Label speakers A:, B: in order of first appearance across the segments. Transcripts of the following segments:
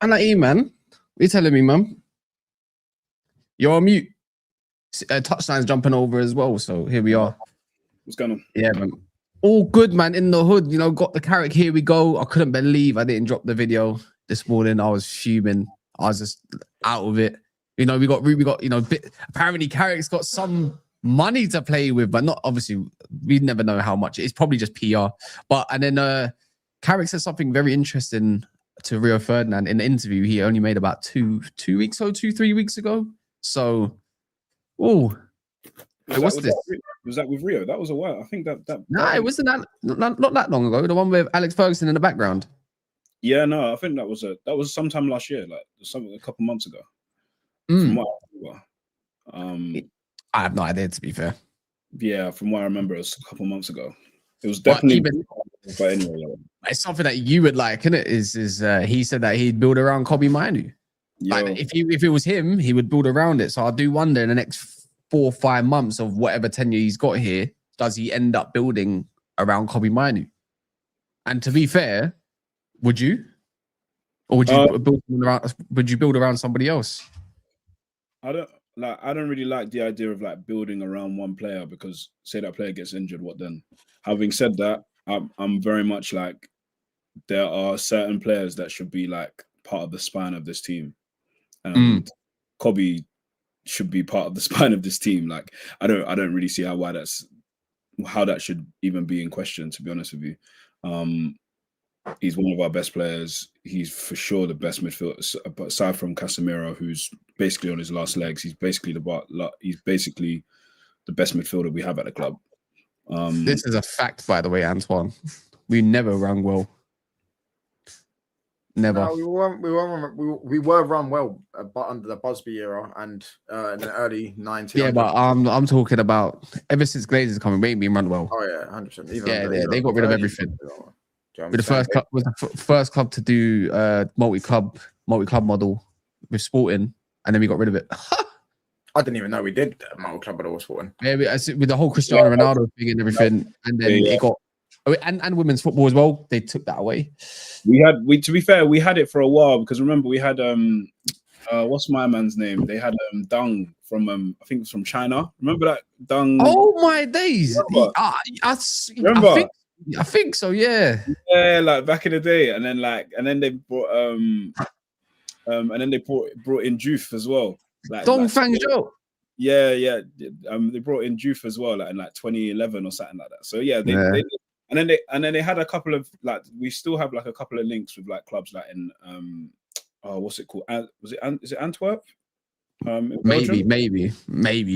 A: I'm like, man, what you telling me, man? You're on mute. Touchline's jumping over as well, so here we are.
B: What's going on?
A: Yeah, man. All good, man. In the hood, got the Carrick Here We Go. I couldn't believe I didn't drop the video this morning. I was fuming. I was just out of it. We got apparently Carrick's got some money to play with, but not obviously. We never know how much. It's probably just PR. And then Carrick said something very interesting to Rio Ferdinand in the interview he only made about 3 weeks ago. So, what's this?
B: Was that with Rio? That was a while. I think that.
A: Nah, it wasn't that not that long ago. The one with Alex Ferguson in the background.
B: Yeah, no, I think that was sometime last year, like a couple months ago. From what I remember.
A: I have no idea, to be fair.
B: Yeah, from what I remember, it was a couple months ago. It was definitely. But anyway,
A: it's something that you would like, isn't it? Is he said that he'd build around Kobbie Mainoo. Like if it was him, he would build around it. So I do wonder in the next 4 or 5 months of whatever tenure he's got here, does he end up building around Kobbie Mainoo? And to be fair, would you? Or would you build around somebody else?
B: I don't really like the idea of like building around one player, because say that player gets injured, what then? Having said that, I'm very much like there are certain players that should be like part of the spine of this team, and Kobbie should be part of the spine of this team. Like I don't really see how that should even be in question, to be honest with you. He's one of our best players. He's for sure the best midfielder, but aside from Casemiro, who's basically on his last legs, he's basically the best midfielder we have at the club.
A: This is a fact, by the way, Antoine. We never run well. Never.
C: No, we were run well, but under the Busby era and in the early 90s.
A: Yeah, but I'm talking about ever since Glazer's coming, we ain't been run well.
C: Oh yeah, 100%.
A: Yeah, they got rid of everything. We're the first club to do multi-club model with Sporting, and then we got rid of it.
C: I didn't even know we did multi-club model with Sporting.
A: Yeah, with the whole Cristiano Ronaldo thing and everything, and then it got and women's football as well. They took that away.
B: To be fair, we had it for a while, because remember we had what's my man's name? They had Deng from I think it was from China. Remember that Deng?
A: Oh my days!
B: Remember?
A: I think so, yeah.
B: Yeah, like back in the day, and then they brought brought in Juve as well. Like
A: Dong Fang Zhou.
B: Yeah. They brought in Juve as well, like in 2011 or something like that. So yeah, they and then they had a couple of we still have like a couple of links with like clubs like in what's it called? Is it Antwerp?
A: Maybe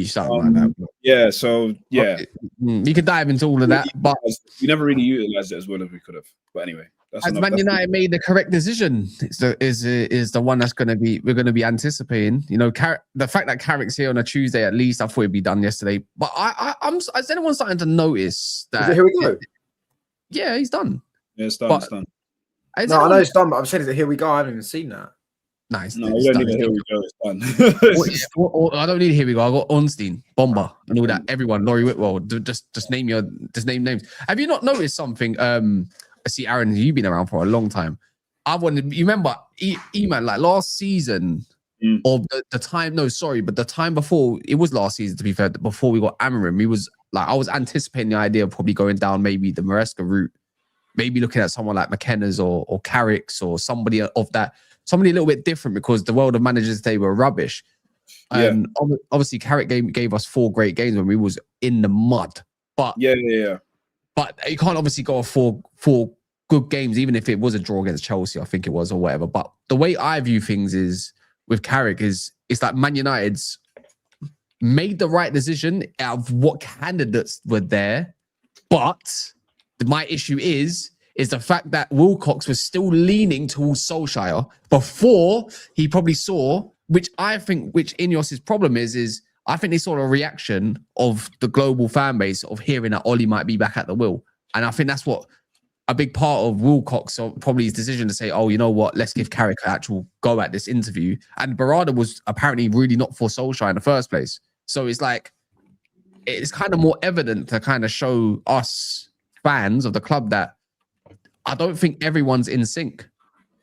A: something like that.
B: Yeah, so yeah,
A: we could dive into all of that, but
B: we never really utilized it as well as we could have. But anyway,
A: as Man United made the correct decision, is the one we're gonna be anticipating. The fact that Carrick's here on a Tuesday, at least I thought it'd be done yesterday. But is anyone starting to notice that?
C: Here we go.
A: Yeah, he's done.
B: Yeah, it's done. It's done.
C: I know it's done, but I'm saying that here we go. I haven't even seen that.
A: Nice.
B: No, we don't need Here We Go. It's done.
A: I don't need Here We Go. I got Ornstein, Bomber, and all that. Everyone, Laurie Whitwell. Just name names. Have you not noticed something? I see, Aaron, you've been around for a long time. You remember E-Man, like last season, or the time? No, sorry, but the time before, it was last season. To be fair, before we got Amarim, I was anticipating the idea of probably going down maybe the Maresca route, maybe looking at someone like McKenna's or Carrick's or somebody of that. Somebody a little bit different, because the world of managers today were rubbish. Obviously, Carrick gave us 4 great games when we was in the mud. But But you can't obviously go off 4 good games, even if it was a draw against Chelsea, I think it was, or whatever. But the way I view things is with Carrick is that Man United's made the right decision out of what candidates were there. But my issue is the fact that Wilcox was still leaning towards Solskjaer before he probably saw, which Ineos's problem is I think they saw a reaction of the global fan base of hearing that Ollie might be back at the wheel. And I think that's what a big part of Wilcox, or probably his decision to say, oh, you know what, let's give Carrick an actual go at this interview. And Barada was apparently really not for Solskjaer in the first place. So it's like, it's kind of more evident to kind of show us fans of the club that I don't think everyone's in sync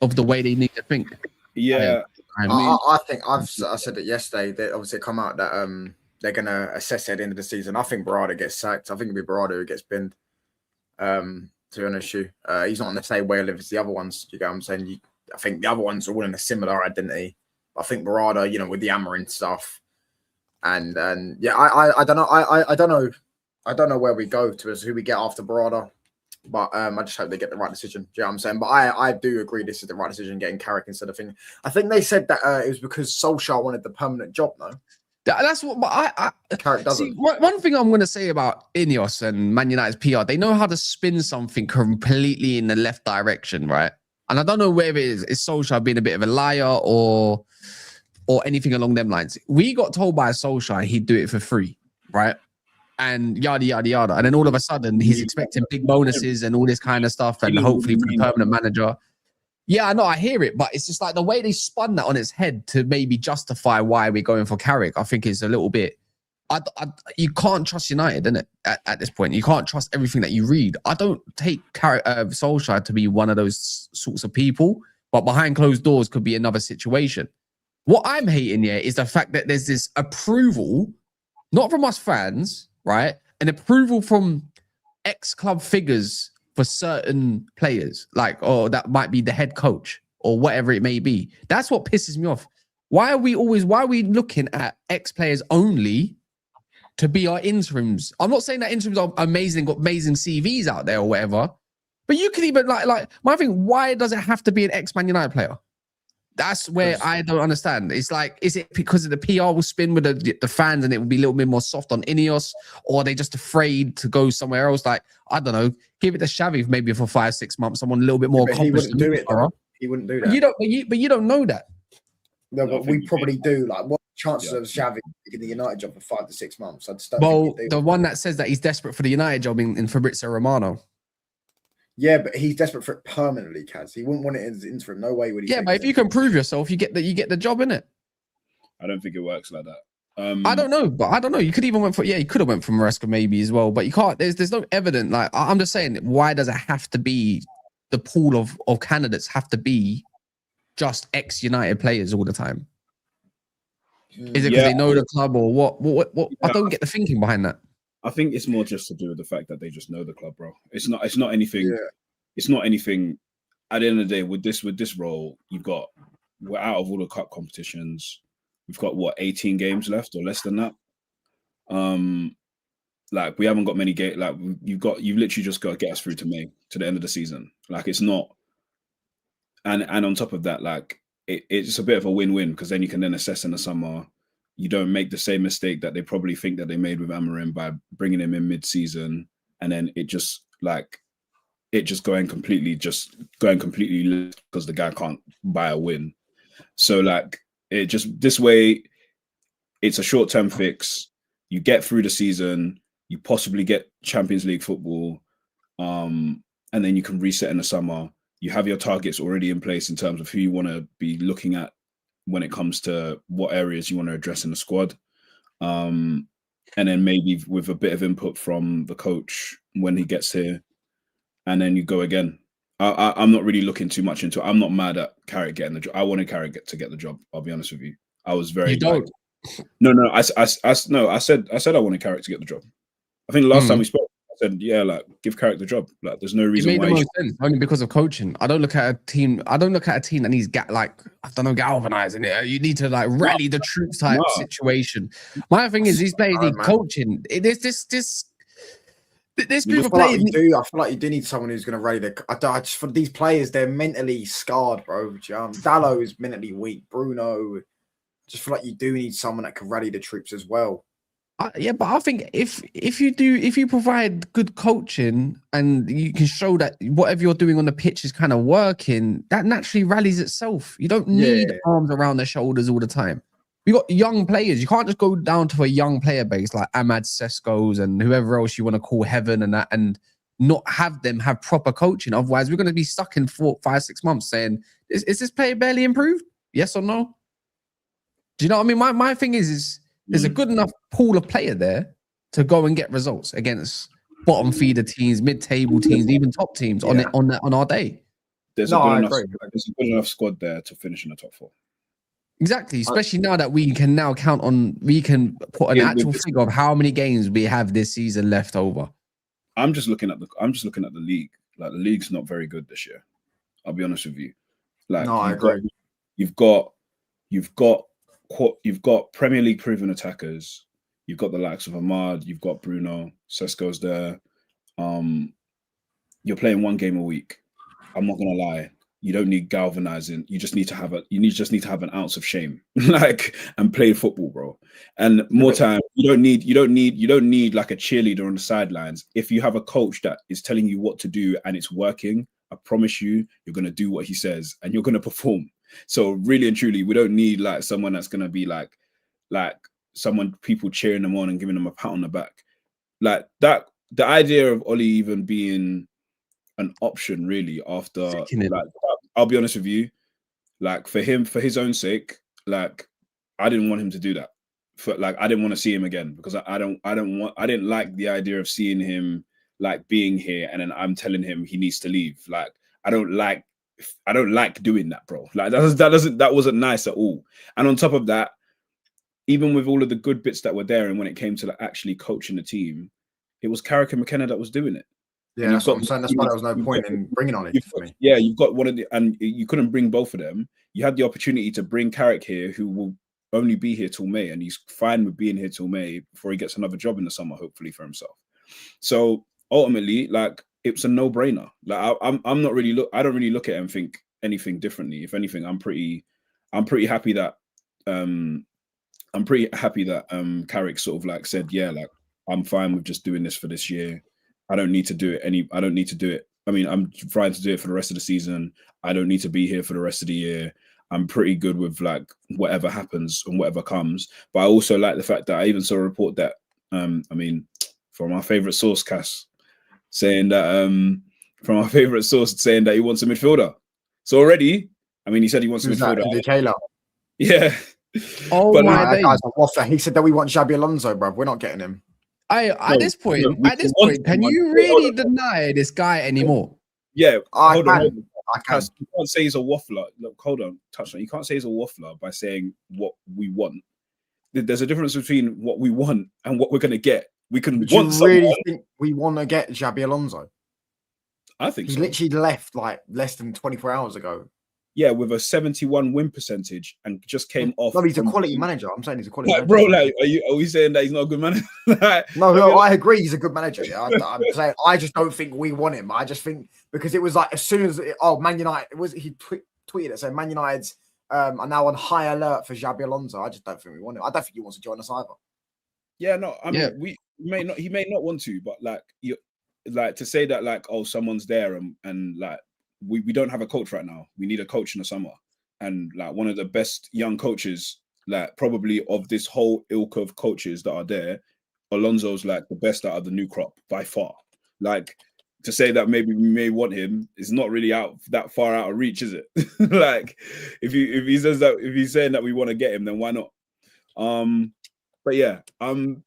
A: of the way they need to think.
B: Yeah,
A: I mean,
C: I think I said it yesterday. That obviously come out that they're gonna assess it at the end of the season. I think Barada gets sacked. I think it'll be Barada who gets binned. To be honest, he's not on the same wavelength as the other ones. You get what I'm saying? I think the other ones are all in a similar identity. I think Barada, with the Amarin stuff, and yeah, I don't know. I don't know where we go to as who we get after Barada. But I just hope they get the right decision. Do you know what I'm saying? But I do agree this is the right decision, getting Carrick instead of thing. I think they said that it was because Solskjaer wanted the permanent job, no?
A: That's what. But I
C: Carrick doesn't.
A: see, one thing I'm going to say about Ineos and Man United's PR, they know how to spin something completely in the left direction, right? And I don't know whether it's Solskjaer being a bit of a liar or anything along them lines. We got told by Solskjaer he'd do it for free, right? And yada, yada, yada. And then all of a sudden, he's expecting big bonuses and all this kind of stuff. And hopefully for the permanent manager. Yeah, I know, I hear it. But it's just like the way they spun that on its head to maybe justify why we're going for Carrick, I think is a little bit... you can't trust United, innit? At this point. You can't trust everything that you read. I don't take Solskjaer to be one of those sorts of people. But behind closed doors could be another situation. What I'm hating here is the fact that there's this approval, not from us fans, right? An approval from ex-club figures for certain players, like, oh, that might be the head coach or whatever it may be. That's what pisses me off. Why are we looking at ex-players only to be our interims? I'm not saying that interims are amazing, got amazing CVs out there or whatever, but you could even like my thing, why does it have to be an ex-Man United player? That's where I don't understand. It's like, is it because of the PR will spin with the fans and it will be a little bit more soft on Ineos, or are they just afraid to go somewhere else? Like, I don't know, give it to Xavi maybe for 5-6 months, someone a little bit more accomplished.
C: He wouldn't do it, though. He wouldn't do that.
A: You don't know that.
C: No, but we probably do. Like, what chances of Xavi taking the United job for 5 to 6 months? I just don't think
A: the one that says that he's desperate for the United job in Fabrizio Romano.
C: Yeah, but he's desperate for it permanently, Kaz. He wouldn't want it as interim. No way would he.
A: Yeah, but if you can prove yourself, you get the job, innit?
B: I don't think it works like that.
A: I don't know. You could even went for you could have went for Maresca maybe as well, but you can't. There's no evidence. Like, I'm just saying, why does it have to be the pool of candidates have to be just ex-United players all the time? Is it because they know the club or what? I don't get the thinking behind that.
B: I think it's more just to do with the fact that they just know the club, bro. It's not anything. Yeah. It's not anything. At the end of the day, with this role, we're out of all the cup competitions. We've got 18 games left or less than that. Like, we haven't got many games. Like, you've literally just got to get us through to May, to the end of the season. Like, it's not. And on top of that, like, it's a bit of a win-win, because then you can then assess in the summer. You don't make the same mistake that they probably think that they made with Amarim by bringing him in mid-season, and then it just going completely because the guy can't buy a win. So, like, it just, this way, it's a short-term fix. You get through the season, you possibly get Champions League football, and then you can reset in the summer. You have your targets already in place in terms of who you want to be looking at when it comes to what areas you want to address in the squad. And then maybe with a bit of input from the coach when he gets here, and then you go again. I'm not really looking too much into it. I'm not mad at Carrick getting the job. I wanted Carrick to get the job. I'll be honest with you. I was very...
A: You don't?
B: No, I said I wanted Carrick to get the job. I think the last time we spoke, I said, yeah, like, give Carrick the job. Like, there's no reason why. It made the most sense,
A: only because of coaching. I don't look at a team that needs galvanizing it. You need to like rally the troops type situation. My thing is, these players need coaching. There's group of players.
C: I feel like you do need someone who's going to rally just for these players, they're mentally scarred, bro. Dallo is mentally weak. Bruno, just feel like you do need someone that can rally the troops as well.
A: Yeah, but I think if you provide good coaching and you can show that whatever you're doing on the pitch is kind of working, that naturally rallies itself. You don't need arms around their shoulders all the time. We got young players. You can't just go down to a young player base like Ahmad Seskos and whoever else you want to call heaven and that, and not have them have proper coaching. Otherwise, we're going to be stuck in 4, 5, 6 months saying, is this player barely improved? Yes or no? Do you know what I mean? My thing is there's a good enough pool of player there to go and get results against bottom feeder teams, mid-table teams, even top teams on our day.
B: there's a good enough squad there to finish in the top 4.
A: Exactly, especially now that we can now we can put an actual figure of how many games we have this season left over.
B: I'm just looking at the league. Like, the league's not very good this year. I'll be honest with you. Like,
C: no, I agree.
B: You've got Premier League proven attackers. You've got the likes of Ahmad. You've got Bruno. Sesko's there. You're playing 1 game a week. I'm not gonna lie. You don't need galvanizing. You just need to have an ounce of shame, like, and play football, bro. And more time. You don't need like a cheerleader on the sidelines. If you have a coach that is telling you what to do and it's working, I promise you're gonna do what he says and you're gonna perform. So really and truly, we don't need like someone that's gonna be like people cheering them on and giving them a pat on the back. Like that, the idea of Oli even being an option really after, like, I'll be honest with you, like, for his own sake, like, I didn't want him to do that. I didn't want to see him again, because I didn't like the idea of seeing him like being here and then I'm telling him he needs to leave. Like, I don't like doing that, bro. Like, that wasn't nice at all. And on top of that, even with all of the good bits that were there, and when it came to like actually coaching the team, it was Carrick and McKenna that was doing it.
C: Yeah, that's what I'm saying. That's why there was no point in bringing on it for me.
B: Yeah, you've got one of the, and you couldn't bring both of them. You had the opportunity to bring Carrick here, who will only be here till May, and he's fine with being here till May before he gets another job in the summer, hopefully, for himself. So ultimately, like, it's a no-brainer. Like, I'm not really I don't really look at it and think anything differently. If anything, I'm pretty happy that Carrick sort of like said, yeah, like, I'm fine with just doing this for this year. I don't need to do it. I mean, I'm trying to do it for the rest of the season. I don't need to be here for the rest of the year. I'm pretty good with like whatever happens and whatever comes. But I also like the fact that I even saw a report that, from our favorite source, Cass, saying that he wants a midfielder. So already, I mean, he said he wants a midfielder. Yeah.
C: Oh, but my days. He said that we want Xabi Alonso, bro. We're not getting him.
A: At this point, can you really deny this guy anymore?
B: Yeah, I can. You can't say he's a waffler. Look, hold on, touch on. You can't say he's a waffler by saying what we want. There's a difference between what we want and what we're going to get. We can.
C: Do you really think we want to get Xabi Alonso?
B: I think
C: he literally left like less than 24 hours ago.
B: Yeah, with a 71 win percentage and just came off.
C: No, he's a quality manager. I'm saying he's a quality manager.
B: Bro, like, are we saying that he's not a good manager?
C: No, I agree. He's a good manager. Yeah, I'm saying I just don't think we want him. I just think because it was like as soon as Man United he tweeted it saying Man United's are now on high alert for Xabi Alonso. I just don't think we want him. I don't think he wants to join us either.
B: Yeah, no, I mean he may not want to, but like to say that like, oh, someone's there and like. We don't have a coach right now. We need a coach in the summer. And like one of the best young coaches, like probably of this whole ilk of coaches that are there, Alonso's like the best out of the new crop by far. Like to say that maybe we may want him is not really that far out of reach, is it? Like if he's saying that we want to get him, then why not? But yeah, I mean,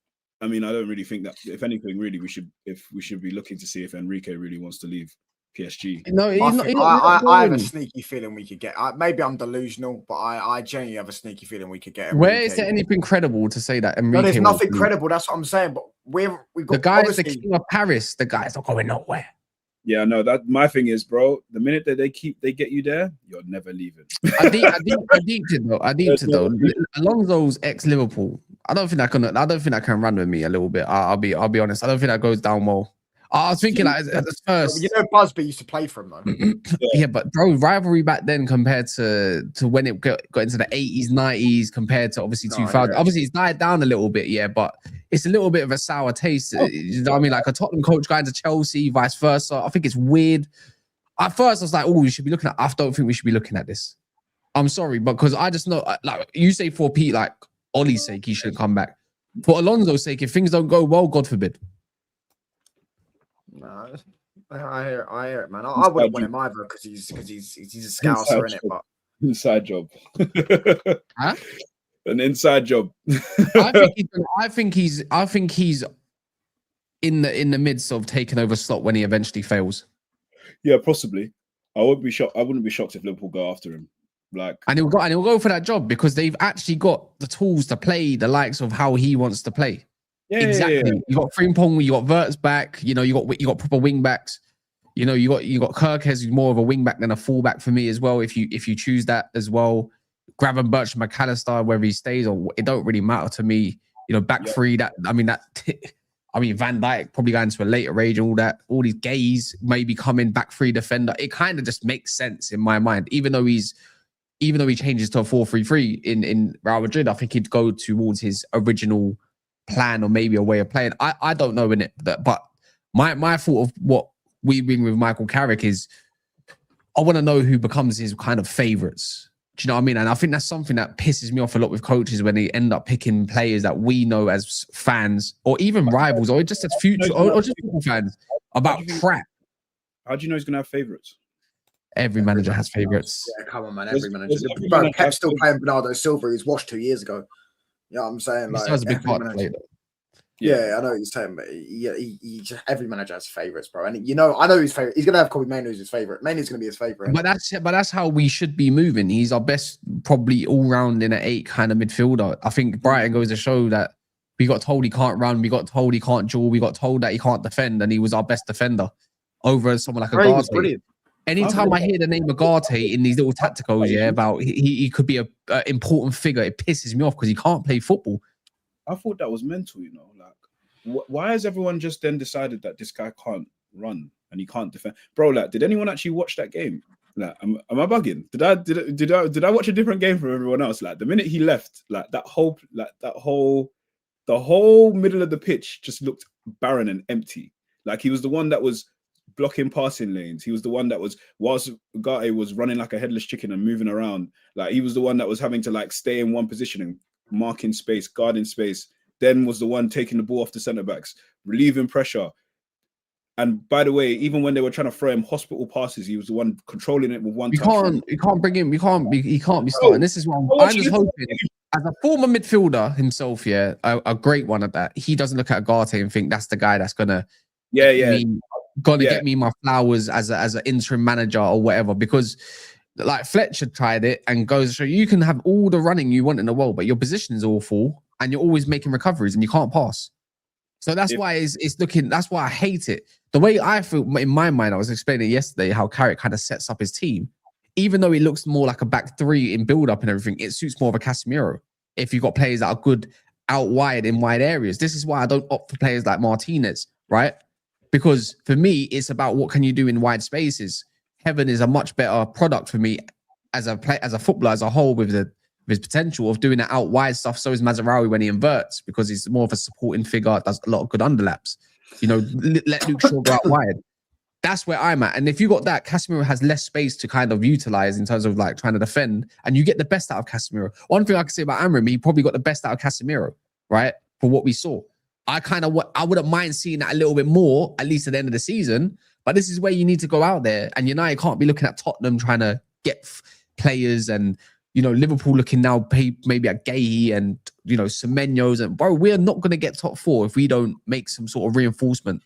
B: I don't really think that. If anything, really, we should be looking to see if Enrique really wants to leave PSG.
C: No, I have a sneaky feeling we could get. Maybe I'm delusional, but I genuinely have a sneaky feeling we could get.
A: Enrique. Where is there anything credible to say that? Enrique
C: no, there's nothing credible. That's what I'm saying. But we've got
A: the guy's the king of Paris. The guy's not going nowhere.
B: Yeah, no. That my thing is, bro. The minute that they get you there, you're never leaving.
A: I deeped it though. Alonso's ex-Liverpool. I don't think that can run with me a little bit. I'll be honest. I don't think that goes down well. I was thinking like at first,
C: you know, Busby used to play for him though.
A: Yeah, but bro, rivalry back then compared to when it got into the 80s, 90s, compared to obviously 2000. Yeah. Obviously, it's died down a little bit, yeah, but it's a little bit of a sour taste. You know what I mean? Like a Tottenham coach going to Chelsea, vice versa. I think it's weird. At first, I was like, oh, we should be looking at. I don't think we should be looking at this. I'm sorry, but because I just know, like you say, for Pete, like Ollie's sake, he should come back. For Alonso's sake, if things don't go well, God forbid.
C: No, I hear it, man. I wouldn't want him either because he's a scouser in it, but
B: inside job.
A: Huh?
B: An inside job.
A: I think he's in the midst of taking over slot when he eventually fails.
B: Yeah, possibly. I wouldn't be shocked. I wouldn't be shocked if Liverpool go after him. Like,
A: and he'll go for that job because they've actually got the tools to play the likes of how he wants to play.
B: yeah,
A: Exactly.
B: yeah.
A: You got Frimpong, you got Verts back. You know, you got proper wing backs. You know, you got Kirk as more of a wing back than a fullback for me as well. If you choose that as well, Graven Birch, McAllister, whether he stays or it don't really matter to me. You know, back three. I mean Van Dijk probably going to a later age and all that. All these gays maybe coming back three defender. It kind of just makes sense in my mind. Even though he changes to a 4-3-3 in Real Madrid, I think he'd go towards his original plan or maybe a way of playing. I don't know in it, but my thought of what we bring with Michael Carrick is I want to know who becomes his kind of favourites. Do you know what I mean? And I think that's something that pisses me off a lot with coaches when they end up picking players that we know as fans or even rivals or just as future or just football fans about crap.
B: How do you know he's gonna have favourites?
A: Every manager has favourites.
C: Yeah, come on, man. Every manager.
B: Every
C: Bro,
B: manager
C: Pep's
B: has
C: still
B: favourites.
C: playing Bernardo Silva. He's washed 2 years ago. You know what I'm saying?
A: He
C: Like,
A: still has a big
C: every
A: part to
C: manager-
A: play though.
C: Yeah, I know what you're saying, but he just, every manager has favourites, bro. And you know, I know his favourite. He's gonna have Kobbie Mainoo as his favourite. Mainoo's gonna be his favourite.
A: But that's how we should be moving. He's our best, probably all round in an 8 kind of midfielder. I think Brighton goes to show that we got told he can't run, we got told he can't duel, we got told that he can't defend, and he was our best defender over someone like
C: Bro, he was
A: Agate.
C: brilliant.
A: Anytime I hear the name Agate in these little tacticals, about he could be a important figure, it pisses me off because he can't play football.
B: I thought that was mental, you know. Like, why has everyone just then decided that this guy can't run and he can't defend? Bro, like, did anyone actually watch that game? Like, am I bugging? Did I watch a different game from everyone else? Like, the minute he left, the whole middle of the pitch just looked barren and empty. Like, he was the one that was blocking passing lanes. He was the one that was, whilst Agate was running like a headless chicken and moving around, like he was the one that was having to like stay in one position and marking space, guarding space, then was the one taking the ball off the centre backs, relieving pressure. And by the way, even when they were trying to throw him hospital passes, he was the one controlling it with one touch.
A: You can't bring him. He can't be starting. This is what I'm just hoping. As a former midfielder himself, a great one at that. He doesn't look at Agate and think that's the guy that's gonna get me my flowers as an interim manager or whatever. Because like Fletcher tried it and goes, so you can have all the running you want in the world, but your position is awful and you're always making recoveries and you can't pass. So that's why it's looking. That's why I hate it. The way I feel in my mind, I was explaining yesterday how Carrick kind of sets up his team. Even though it looks more like a back three in build up and everything, it suits more of a Casemiro. If you've got players that are good out wide in wide areas, this is why I don't opt for players like Martinez, right? Because for me, it's about what can you do in wide spaces. Heaven is a much better product for me as a footballer as a whole with his potential of doing that out wide stuff. So is Mazraoui when he inverts because he's more of a supporting figure, does a lot of good underlaps. You know, let Luke Shaw go out wide. That's where I'm at. And if you got that, Casemiro has less space to kind of utilize in terms of like trying to defend, and you get the best out of Casemiro. One thing I can say about Amram, he probably got the best out of Casemiro, right? For what we saw. I wouldn't mind seeing that a little bit more, at least at the end of the season. But this is where you need to go out there. And United can't be looking at Tottenham trying to get players and, you know, Liverpool looking now maybe at Gahey and, you know, Semenyo's. And, bro, we're not going to get top 4 if we don't make some sort of reinforcement.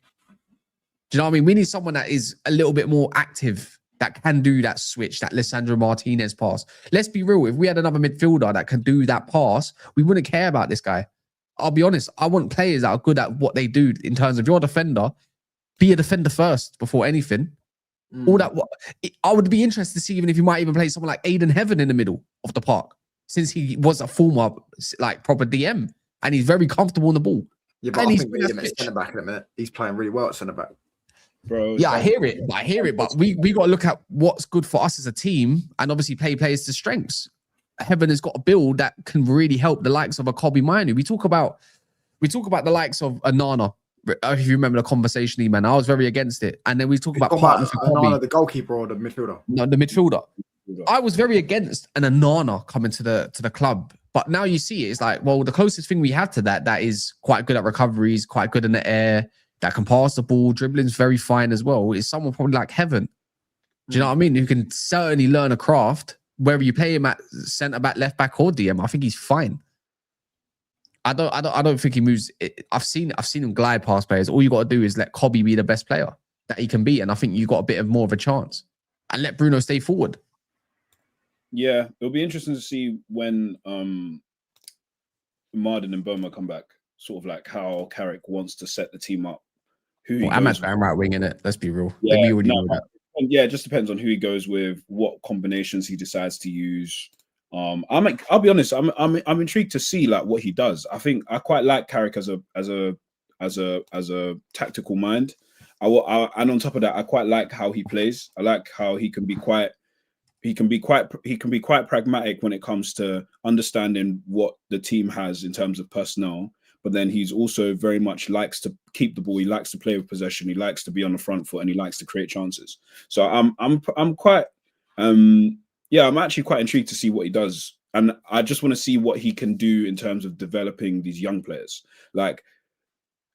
A: Do you know what I mean? We need someone that is a little bit more active, that can do that switch, that Lisandro Martinez pass. Let's be real. If we had another midfielder that can do that pass, we wouldn't care about this guy. I'll be honest. I want players that are good at what they do in terms of you're a defender, be a defender first before anything. All that. I would be interested to see even if you might even play someone like Aiden Heaven in the middle of the park, since he was a former like proper DM and he's very comfortable on the ball.
C: Yeah, but I think we need him at centre back in a minute. He's playing really well at centre back.
B: Bro,
A: yeah, I hear it. But we got to look at what's good for us as a team and obviously play players to strengths. Heaven has got a build that can really help the likes of a Kobbie Mainoo. We talk about the likes of Anana. If you remember the conversation, man, I was very against it. And then we talk about partners for Kobbie.
C: The goalkeeper or the midfielder?
A: No, the midfielder. I was very against an Anana coming to the club. But now you see it, it's like, well, the closest thing we have to that is quite good at recoveries, quite good in the air, that can pass the ball, dribbling's very fine as well, is someone probably like Heaven. Do you know what I mean? Who can certainly learn a craft, whether you play him at centre back, left back, or DM. I think he's fine. I don't think he moves. I've seen him glide past players. All you got to do is let Kobbie be the best player that he can be, and I think you got a bit of more of a chance. and let Bruno stay forward.
B: Yeah, it'll be interesting to see when Marden and Boma come back. Sort of like how Carrick wants to set the team up. Who he
A: Amand's
B: goes
A: going right wing in it. Let's be real.
B: Yeah,
A: We already know that.
B: Yeah, it just depends on who he goes with, what combinations he decides to use. I'll be honest. I'm intrigued to see like what he does. I think I quite like Carrick as a tactical mind. And on top of that, I quite like how he plays. I like how he can be quite pragmatic when it comes to understanding what the team has in terms of personnel. But then he's also very much likes to keep the ball. He likes to play with possession. He likes to be on the front foot, and he likes to create chances. So I'm quite I'm actually quite intrigued to see what he does, and I just want to see what he can do in terms of developing these young players. Like,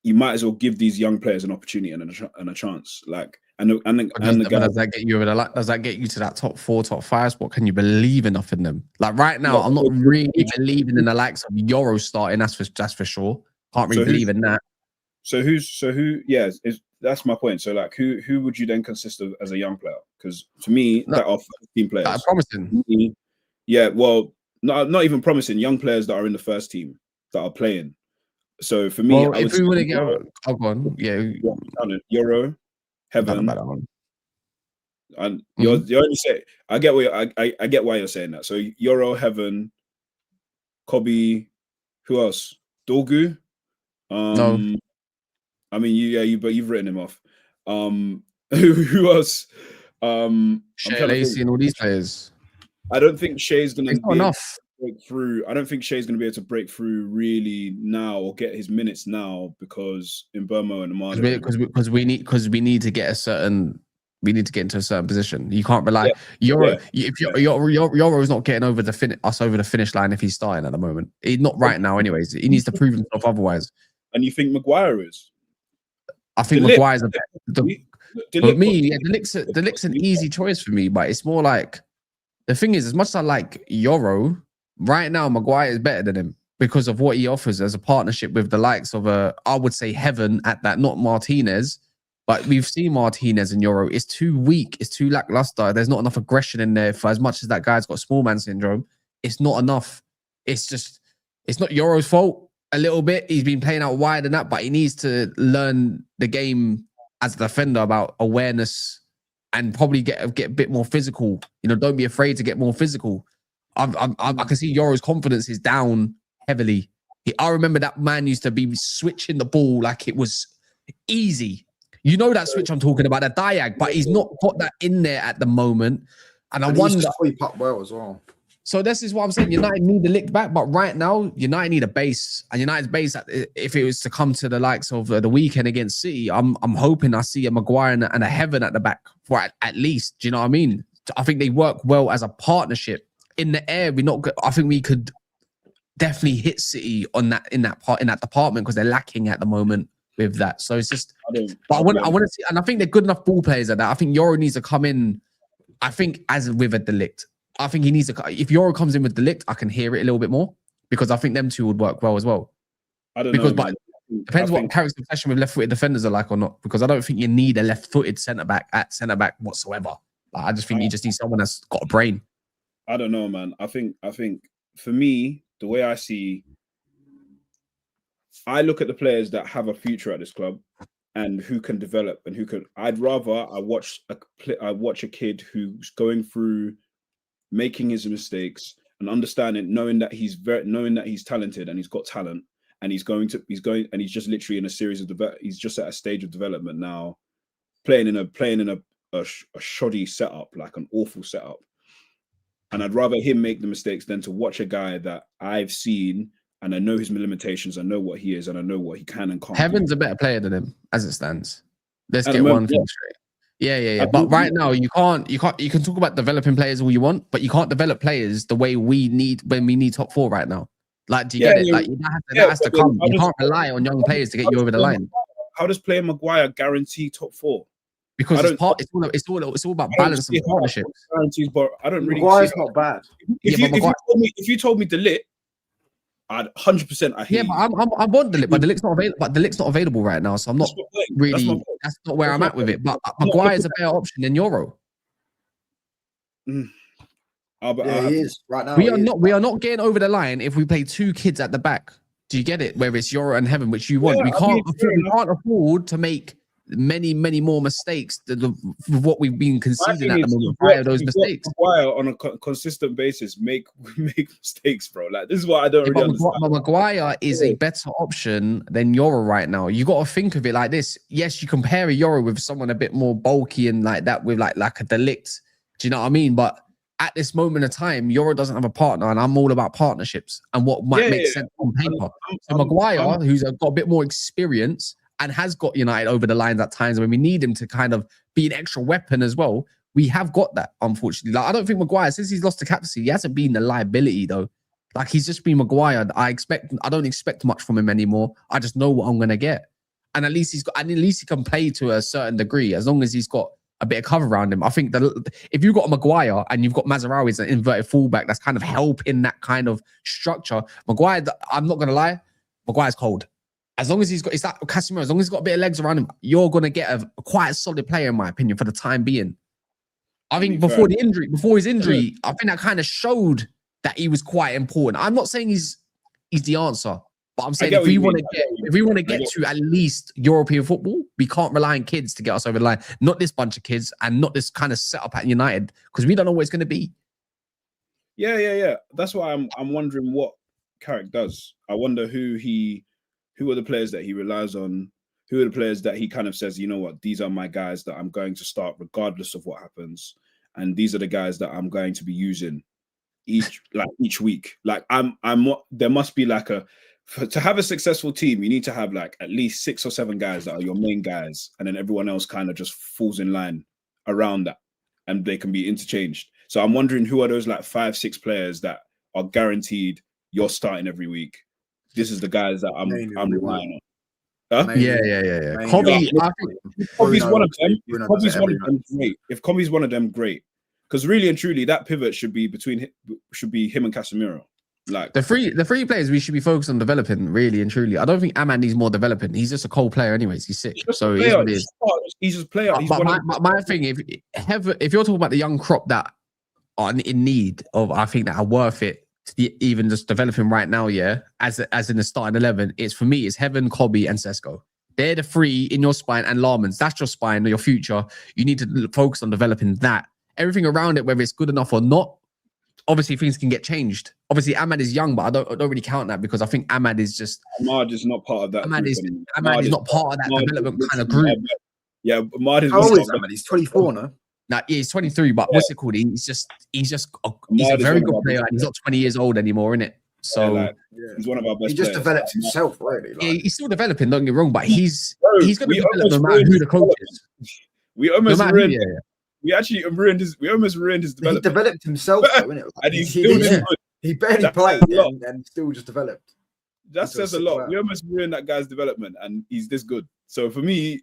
B: you might as well give these young players an opportunity and a chance. Like, does
A: that get you over the? Does that get you to that top 4, top 5 spot? Can you believe enough in them? Like right now, I'm not really believing in the likes of Euro starting. That's for sure. Can't really believe in that.
B: So who? Yeah, that's my point. So like, who would you then consist of as a young player? Because to me, that are 15 players.
A: That's promising.
B: Yeah, well, not even promising. Young players that are in the first team that are playing. So for me,
A: if we want to get, go on,
B: Euro, Heaven, and you only say. I get I get why you're saying that. So Euro, Heaven, Kobbie, who else? Dorgu.
A: No.
B: I mean, but you've written him off. Who else?
A: Shea Lacey and all these players.
B: I don't think Shea's going to
A: be enough.
B: Break through. I don't think Shea's going to be able to break through really now or get his minutes now because in Burma and Amanda.
A: Because we need to get into a certain position. You can't rely. If Euro not getting over the finish line if he's starting at the moment. He's not right now, anyways. He needs to prove himself otherwise.
B: And you think Maguire is?
A: I think Maguire's for me. De Ligt's an easy choice for me, but it's more like the thing is, as much as I like Euro, right now Maguire is better than him because of what he offers as a partnership with the likes of I would say Heaven at that, not Martinez. But we've seen Martinez in Euro. It's too weak. It's too lackluster. There's not enough aggression in there for as much as that guy's got small man syndrome. It's not enough. It's not Euro's fault. A little bit. He's been playing out wide and that, but he needs to learn the game as a defender about awareness and probably get a bit more physical. You know, don't be afraid to get more physical. I can see Euro's confidence is down heavily. I remember that man used to be switching the ball like it was easy. You know that switch I'm talking about, that diag, but he's not got that in there at the moment. And I wonder.
C: Sweep up well as well.
A: So this is what I'm saying. United need a lick back, but right now United need a base. And United's base, if it was to come to the likes of the weekend against City, I'm hoping I see a Maguire and a Heaven at the back for at least. Do you know what I mean? I think they work well as a partnership. In the air, I think we could definitely hit City in that department because they're lacking at the moment with that. So it's just. I want to see, and I think they're good enough ball players at that. I think Euro needs to come in. I think as with a De Ligt. I think he needs to. If Euro comes in with De Ligt, I can hear it a little bit more because I think them two would work well as well.
B: I don't know.
A: But depends what Carrick's obsession with left-footed defenders are like or not. Because I don't think you need a left-footed centre back whatsoever. I just think you just need someone that's got a brain.
B: I don't know, man. I think for me, the way I look at the players that have a future at this club and who can develop and who can. I'd rather I watch a kid who's going through making his mistakes and understanding, knowing that he's talented and he's got talent and he's just literally in a series of he's just at a stage of development now, playing in a shoddy setup, like an awful setup. And I'd rather him make the mistakes than to watch a guy that I've seen and I know his limitations, I know what he is, and I know what he can and can't.
A: Heaven's a better player than him as it stands. Let's get one thing straight. Yeah. But right now, you can talk about developing players all you want, but you can't develop players the way we need when we need top 4 right now. Like, do you get it? Like, that has to come. You can't rely on young players to get you over the line.
B: How does playing Maguire guarantee top 4?
A: Because it's all about balance and partnership.
B: Guarantees, but I don't really.
C: Maguire's not bad.
B: If you told me De Ligt, I'd 100%. I hear.
A: Yeah, but I want De Ligt, but De Ligt's not available. But De Ligt's not available right now, so I'm not really. That's not where I'm at with it. But Maguire's a better option than Euro.
C: Yeah, he is right now.
A: We are not getting over the line if we play 2 kids at the back. Do you get it? Whether it's Euro and Heaven, which you want, we can't afford to make many more mistakes than what we've been conceding at the moment prior to those mistakes.
B: Maguire on a consistent basis make mistakes, bro. Like, this is what I don't really understand.
A: But Maguire is a better option than Euro right now. You got to think of it like this. Yes, you compare a Euro with someone a bit more bulky and like that with like a Delict. Do you know what I mean? But at this moment of time, Euro doesn't have a partner, and I'm all about partnerships and what might make sense on paper. So Maguire, who's got a bit more experience and has got United over the lines at times when we need him to kind of be an extra weapon as well, we have got that, unfortunately. Like, I don't think Maguire, since he's lost the captaincy, he hasn't been a liability, though. Like, he's just been Maguire. I don't expect much from him anymore. I just know what I'm going to get. And at least he can play to a certain degree, as long as he's got a bit of cover around him. I think that if you've got a Maguire and you've got Mazraoui as an inverted fullback, that's kind of helping that kind of structure. Maguire, I'm not going to lie, Maguire's cold. As long as he's got, it's like Casemiro, as long as he's got a bit of legs around him, you're going to get a quite a solid player, in my opinion, for the time being. I think before his injury, I think that kind of showed that he was quite important. I'm not saying he's the answer, but I'm saying if we want to get to at least European football, we can't rely on kids to get us over the line. Not this bunch of kids and not this kind of setup at United, because we don't know what it's going to be.
B: Yeah. That's why I'm wondering what Carrick does. I wonder who are the players that he relies on? Who are the players that he kind of says, you know what, these are my guys that I'm going to start regardless of what happens, and these are the guys that I'm going to be using each week. Like there must be like to have a successful team, you need to have like at least 6 or 7 guys that are your main guys, and then everyone else kind of just falls in line around that, and they can be interchanged. So I'm wondering who are those like 5-6 players that are guaranteed you're starting every week. This is the guys that I'm relying on. Huh?
A: Yeah.
B: Kobbie, I think Kobbie's one of them. If Kobbie's one of them, great. Because really and truly, that pivot should be him and Casemiro. Like
A: the three players we should be focused on developing, really and truly. I don't think Ahmad needs more developing. He's just a cold player, anyways. He's sick, so he's
B: just a player.
A: But my thing, if you're talking about the young crop that are in need of, I think that are worth it. Even just developing right now, as in the starting 11, it's for me, it's Heaven, Kobbie, and Sesko. They're the 3 in your spine, and Larmans. That's your spine, your future. You need to focus on developing that. Everything around it, whether it's good enough or not, obviously things can get changed. Obviously, Ahmad is young, but I don't really count that, because I think Ahmad is not part of that. Ahmad is not part of that development kind of group.
B: Yeah, Ahmad is.
C: How old is Ahmad? He's 24 now.
A: Nah, yeah, he's 23, but what's it called? He's a very good player, and he's not 20 years old anymore, innit? So
B: he's one of our best.
C: He just
B: players.
C: developed himself, really.
A: Yeah, he's still developing. Don't get me wrong, but he's going to develop no matter who the coach is.
B: We almost ruined. We actually ruined his. We almost ruined his development.
C: He developed himself, though, innit? Like,
B: and he's still good.
C: He barely played and still just developed.
B: That says a lot. We almost ruined that guy's development, and he's this good. So for me,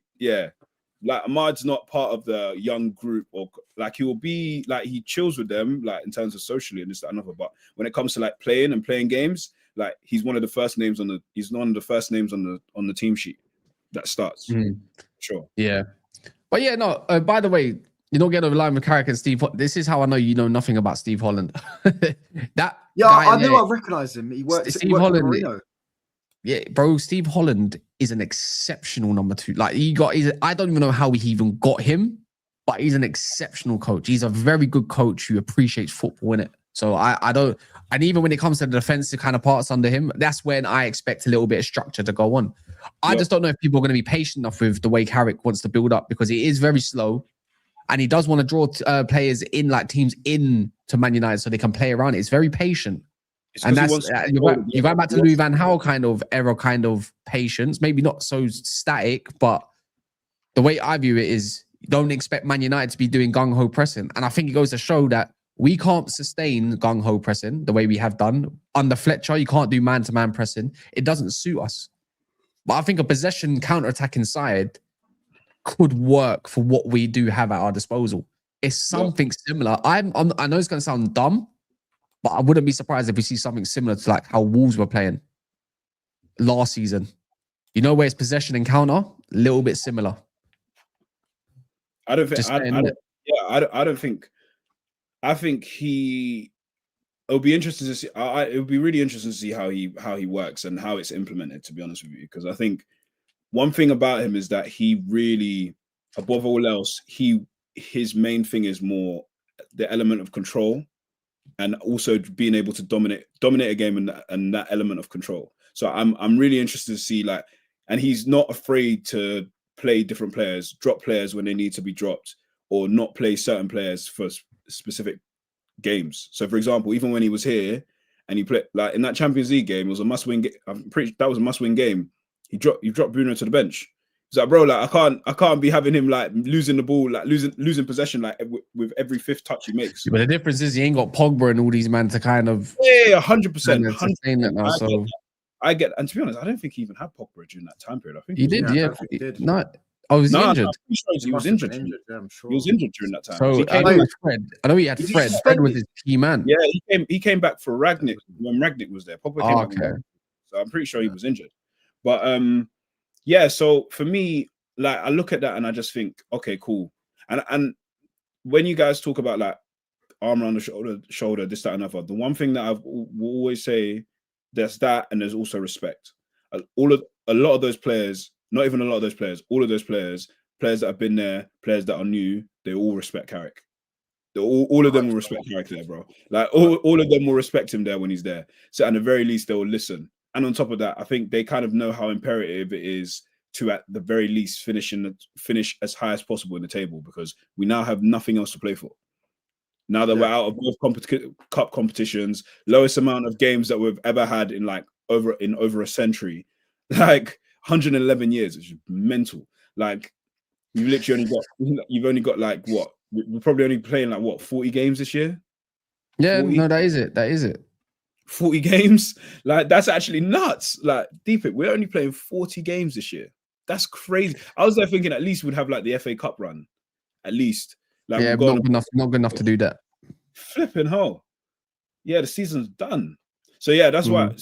B: like Ahmad's not part of the young group, or like he will be like he chills with them, like in terms of socially and this, that, and other. But when it comes to like playing games, like he's one of the first names on the team sheet that starts. Sure.
A: Yeah. But yeah, no. By the way, you're not getting over the line with Carrick and Steve. This is how I know you know nothing about Steve Holland.
C: I knew I recognised him. He worked.
A: Steve Holland. Yeah, bro, Steve Holland is an exceptional number 2. Like I don't even know how we even got him, but he's an exceptional coach. He's a very good coach who appreciates football, innit? So I don't, and even when it comes to the defensive kind of parts under him, that's when I expect a little bit of structure to go on. I just don't know if people are going to be patient enough with the way Carrick wants to build up, because he is very slow, and he does want to draw players in, like teams in to Man United so they can play around it. It's very patient. And that's you're going back to Louis van Gaal kind of era, kind of patience. Maybe not so static, but the way I view it is, don't expect Man United to be doing gung-ho pressing. And I think it goes to show that we can't sustain gung-ho pressing the way we have done. Under Fletcher, you can't do man-to-man pressing. It doesn't suit us. But I think a possession counter-attacking side could work for what we do have at our disposal. It's something similar. I know it's going to sound dumb, but I wouldn't be surprised if we see something similar to like how Wolves were playing last season. You know, where it's possession and counter, a little bit similar.
B: I don't think. I don't think. I think it'll be interesting to see. It would be really interesting to see how he works and how it's implemented. To be honest with you, because I think one thing about him is that he really, above all else, his main thing is more the element of control, and also being able to dominate a game and that element of control. So I'm really interested to see, like, and he's not afraid to play different players, drop players when they need to be dropped, or not play certain players for specific games. So, for example, even when he was here and he played, like, in that Champions League game, it was a must-win. I'm pretty sure that was a must-win game. You dropped Bruno to the bench. He's like, bro, like, I can't be having him like losing the ball, like losing possession, like with every fifth touch he makes.
A: But the difference is he ain't got Pogba and all these men to kind of
B: 100%. I get, and to be honest, I don't think he even had Pogba during that time period. I think
A: he did. Yeah,
C: he did.
A: No, was he injured?
B: He was injured.
C: Yeah, I'm sure.
B: He was injured during that time.
A: So I know he had Fred. Fred was his key man.
B: Yeah, he came back for Ragnick when Ragnick was there. Pogba came back. So I'm pretty sure he was injured. But yeah. So for me, like, I look at that and I just think, okay, cool. And when you guys talk about like arm around the shoulder, this, that, and other, the one thing that will always say, there's that, and there's also respect. A lot of those players, not even a lot of those players, all of those players that have been there, players that are new, they all respect Carrick. All of them will respect Carrick there, bro. Like all of them will respect him there when he's there. So at the very least, they will listen. And on top of that, I think they kind of know how imperative it is to, at the very least, finish as high as possible in the table, because we now have nothing else to play for. Now that we're out of both cup competitions, lowest amount of games that we've ever had in over a century, like 111 years, which is mental. Like, you've only got like what? We're probably only playing like what, 40 games this year?
A: Yeah, 40? No, that is it.
B: 40 games? Like, that's actually nuts. Like, deep it, we're only playing 40 games this year. That's crazy. I was there thinking at least we'd have like the FA Cup run. At least. Like,
A: yeah, not good enough to do that.
B: Flipping hell. Yeah, the season's done. So yeah, that's why.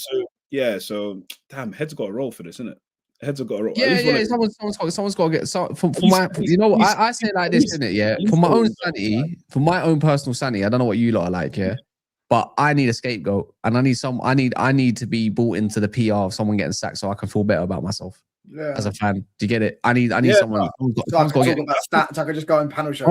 B: So damn, heads got a roll for this, isn't it? Heads have got a roll.
A: Yeah. Someone's got to get. So for my, you know, I say it like this, isn't it? Yeah, for my own sanity, for my own personal sanity. I don't know what you lot are like, yeah, but I need a scapegoat, and I need to be brought into the PR of someone getting sacked, so I can feel better about myself.
C: Yeah.
A: As a fan, do you get it? I need someone.
C: So I can talk about stats. I could just go in panel shows.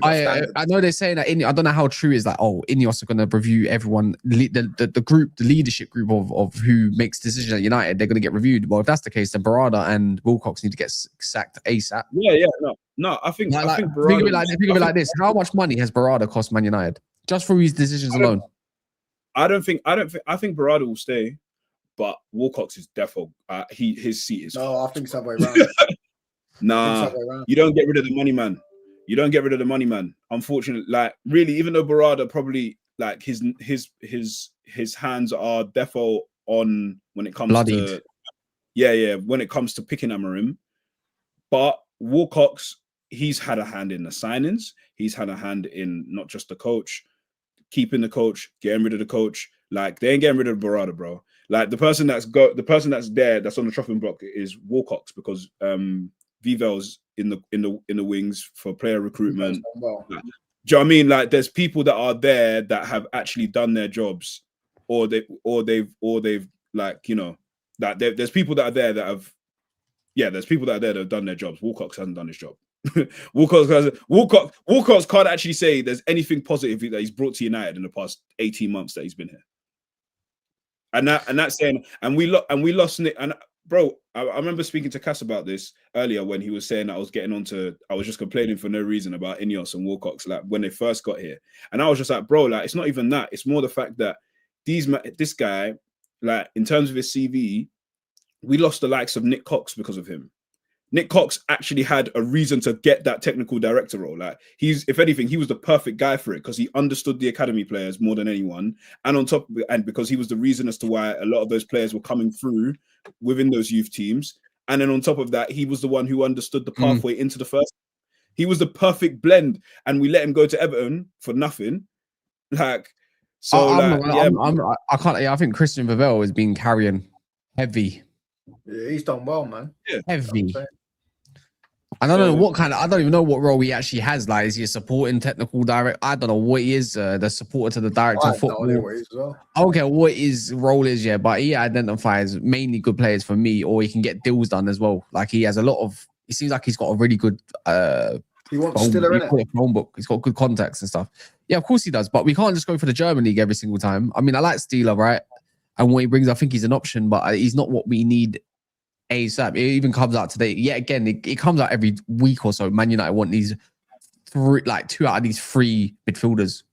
A: I know they're saying that. I don't know how true it is that. Oh, Ineos are going to review everyone. The group, the leadership group of who makes decisions at United. They're going to get reviewed. Well, if that's the case, then Barada and Wilcox need to get sacked ASAP.
B: Yeah. No. I think Barada.
A: Think of it like this. How much money has Barada cost Man United just for his decisions alone?
B: I think Barada will stay. But Wilcox is defo. His seat is.
C: No, I think it's the other way around.
B: Nah, you don't get rid of the money man. Unfortunately, like, really, even though Barada probably, like, his hands are defo on when it comes to when it comes to picking Amorim. But Wilcox, he's had a hand in the signings. He's had a hand in not just the coach, keeping the coach, getting rid of the coach. Like, they ain't getting rid of Barada, bro. Like, the person that's there, that's on the chopping block, is Wilcox, because Vivel's in the wings for player recruitment. Like, do you know what I mean? Like, there's people that are there that have actually done their jobs, or they've like, you know, that there's people that are there that have done their jobs. Wilcox hasn't done his job. Wilcox can't actually say there's anything positive that he's brought to United in the past 18 months that he's been here. And that's saying, and we lost Nick. And bro, I remember speaking to Cass about this earlier when he was saying that I was just complaining for no reason about Ineos and Wilcox, like, when they first got here. And I was just like, bro, like, it's not even that. It's more the fact that this guy, like, in terms of his CV, we lost the likes of Nick Cox because of him. Nick Cox actually had a reason to get that technical director role. Like, if anything, he was the perfect guy for it, because he understood the academy players more than anyone. And because he was the reason as to why a lot of those players were coming through within those youth teams. And then on top of that, he was the one who understood the pathway into the first. He was the perfect blend, and we let him go to Everton for nothing. Like, so
A: I can't. I think Christian Vivel has been carrying heavy.
C: Yeah, he's done well, man.
B: Yeah.
A: Heavy. I don't know what kind of. I don't even know what role he actually has. Like, is he a supporting technical director? I don't know what he is. The supporter to the director of football. I don't care what his role is, yeah, but he identifies mainly good players for me, or he can get deals done as well. Like, he has a lot of. It seems like he's got a really good.
C: He wants Stiller in it.
A: Phone book. He's got good contacts and stuff. Yeah, of course he does. But we can't just go for the German league every single time. I mean, I like Steeler, right? And what he brings, I think he's an option, but he's not what we need. ASAP. It even comes out today. Yeah, again, it comes out every week or so. Man United want these two out of these 3 midfielders.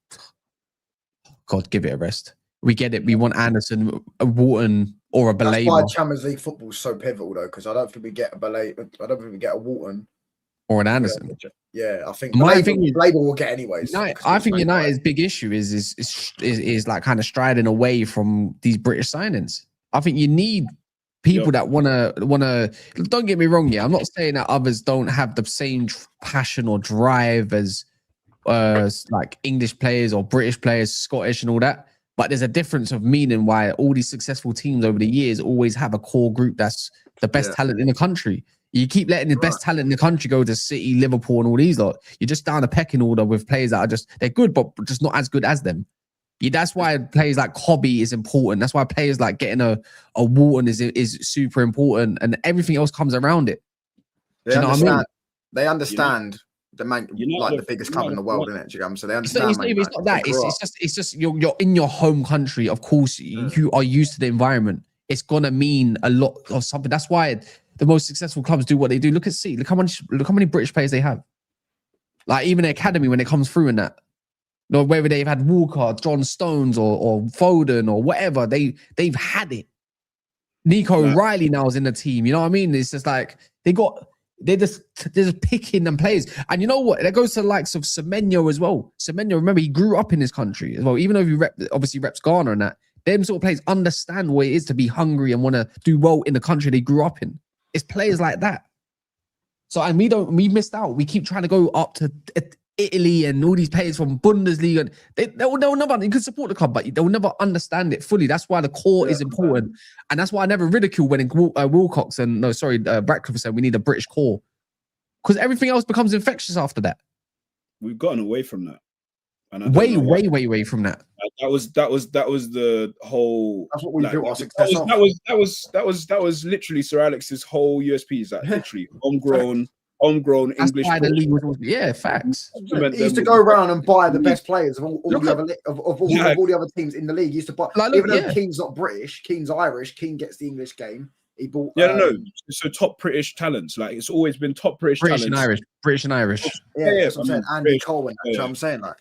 A: God, give it a rest. We get it. We want Anderson, a Wharton, or a Baleba.
C: That's why Champions League football is so pivotal, though, because I don't think we get a Baleba. I don't think we get a Wharton
A: or an Anderson.
C: Yeah, I think
A: Baleba
C: will get anyways.
A: I think United's big issue is like kind of striding away from these British signings. I think you need people that wanna. Don't get me wrong, yeah. I'm not saying that others don't have the same passion or drive as like English players or British players, Scottish and all that. But there's a difference of meaning why all these successful teams over the years always have a core group that's the best talent in the country. You keep letting the best talent in the country go to City, Liverpool, and all these lot. You're just down a pecking order with players that are they're good, but just not as good as them. Yeah, that's why players like Kobbie is important. That's why players like getting a Wharton is super important, and everything else comes around it.
C: Do you know what I mean? They understand the like the biggest club in the world, isn't it? Do you know? So they understand.
A: It's not that. It's just you're in your home country. Of course, you are used to the environment. It's gonna mean a lot of something. That's why the most successful clubs do what they do. Look at City. Look how many British players they have. Like even the academy when it comes through in that. No, whether they've had Walker, John Stones, or Foden or whatever, they've had it. Nico Riley now is in the team. You know what I mean? It's just like they're just picking them players. And you know what? That goes to the likes of Semenyo as well. Semenyo, remember, he grew up in this country as well. Even though he obviously reps Garner and that, them sort of players understand what it is to be hungry and want to do well in the country they grew up in. It's players like that. So, and we missed out. We keep trying to go up to Italy and all these players from Bundesliga. They'll never, you can support the club, but they'll never understand it fully. That's why the core is important. And that's why I never ridicule when Wilcox Brackcliffe said we need a British core. Because everything else becomes infectious after that.
B: We've gotten away from that.
A: And way away from that.
B: That was the whole.
C: That's what we built our success on.
B: That was literally Sir Alex's whole USP. Is that literally homegrown English.
A: Why the league was, facts.
C: He used to go around and buy the best players of all the other teams in the league. He used to buy, even though Keane's not British, Keane's Irish. Keane gets the English game. He bought.
B: So top British talents. Like it's always been top British talents.
A: British and Irish.
C: Yeah, that's what I'm saying. Andy Coleman. That's what I'm saying. Like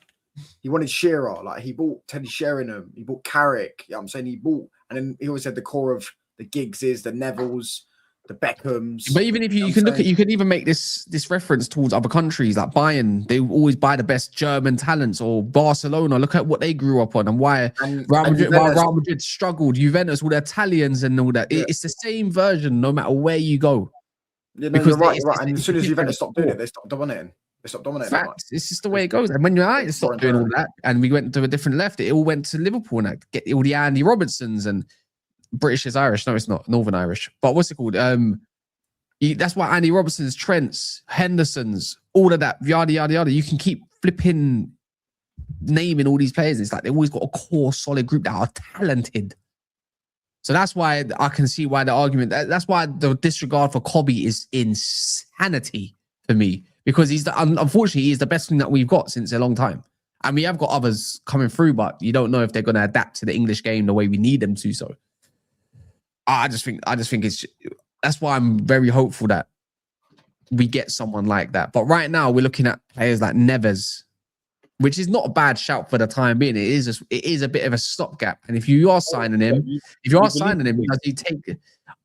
C: he wanted Shearer. Like he bought Teddy Sheringham. He bought Carrick. Yeah, I'm saying he bought, and then he always said the core of the Giggses, the Nevilles, the Beckhams.
A: But even if you can look at, you can even make this reference towards other countries like Bayern. They always buy the best German talents, or Barcelona. Look at what they grew up on and why Real Madrid struggled. Juventus, all the Italians and all that. It's the same version no matter where you go.
C: Yeah, no, you're right. And as soon as Juventus stopped doing it, they stopped dominating.
A: Facts. It's just the way it goes. And when United stopped doing all that, and we went to a different left, it all went to Liverpool and get all the Andy Robertsons and British is Irish. No, it's not. Northern Irish. But what's it called? That's why Andy Robertson's, Trent's, Henderson's, all of that, yada, yada, yada. You can keep flipping naming all these players. It's like they've always got a core, solid group that are talented. So that's why I can see why the argument, that's why the disregard for Kobbie is insanity for me. Because unfortunately, he's the best thing that we've got since a long time. And we have got others coming through, but you don't know if they're going to adapt to the English game the way we need them to. So I just think that's why I'm very hopeful that we get someone like that. But right now we're looking at players like Neves, which is not a bad shout for the time being. It is a bit of a stopgap. And if you are signing him, does he take?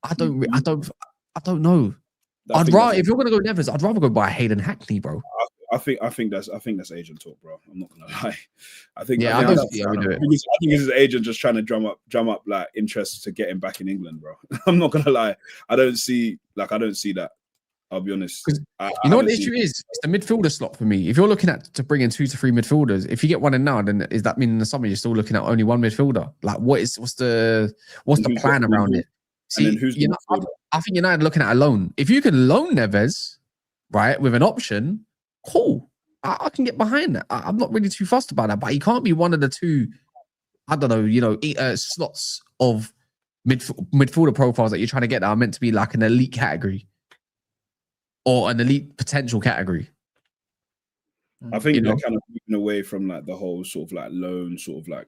A: I don't know. I'd rather, if you're gonna go Neves, I'd rather go buy Hayden Hackney, bro.
B: I think that's agent talk, bro. I'm not gonna lie. I think his agent just trying to drum up like interest to get him back in England, bro. I'm not gonna lie. I don't see that. I'll be honest.
A: You know what the issue is? It's the midfielder slot for me. If you're looking at to bring in 2 to 3 midfielders, if you get one in now, then does that mean in the summer you're still looking at only one midfielder? Like what's the plan around it? See, I think United are looking at a loan. If you can loan Neves, right, with an option, cool. I can get behind that. I'm not really too fussed about that, but he can't be one of the two, I don't know, slots of midfielder profiles that you're trying to get that are meant to be like an elite category or an elite potential category.
B: I think they're kind of moving away from like the whole sort of like loan, sort of like,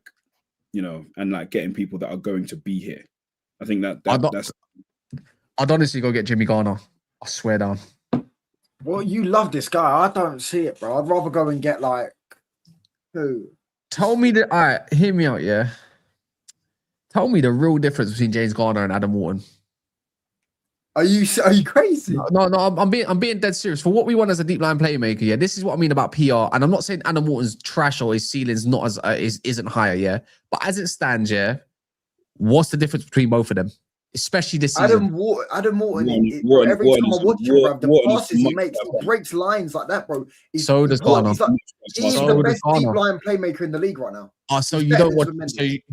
B: and like getting people that are going to be here. I think that's.
A: I'd honestly go get Jimmy Garner. I swear down.
C: Well, you love this guy. I don't see it, bro. I'd rather go and get like who?
A: Tell me that. All right, hear me out, yeah. Tell me the real difference between James Garner and Adam Wharton.
C: Are you crazy?
A: No, I'm being dead serious. For what we want as a deep line playmaker, yeah, this is what I mean about PR. And I'm not saying Adam Wharton's trash or his ceiling's not as isn't higher, yeah. But as it stands, yeah, what's the difference between both of them? Especially this season.
C: Adam Wharton, every time I watch him, bro, the passes he makes, he breaks lines like that, bro.
A: So does Garner.
C: He's the best deep line playmaker in the league right now.
A: Oh, so you don't watch?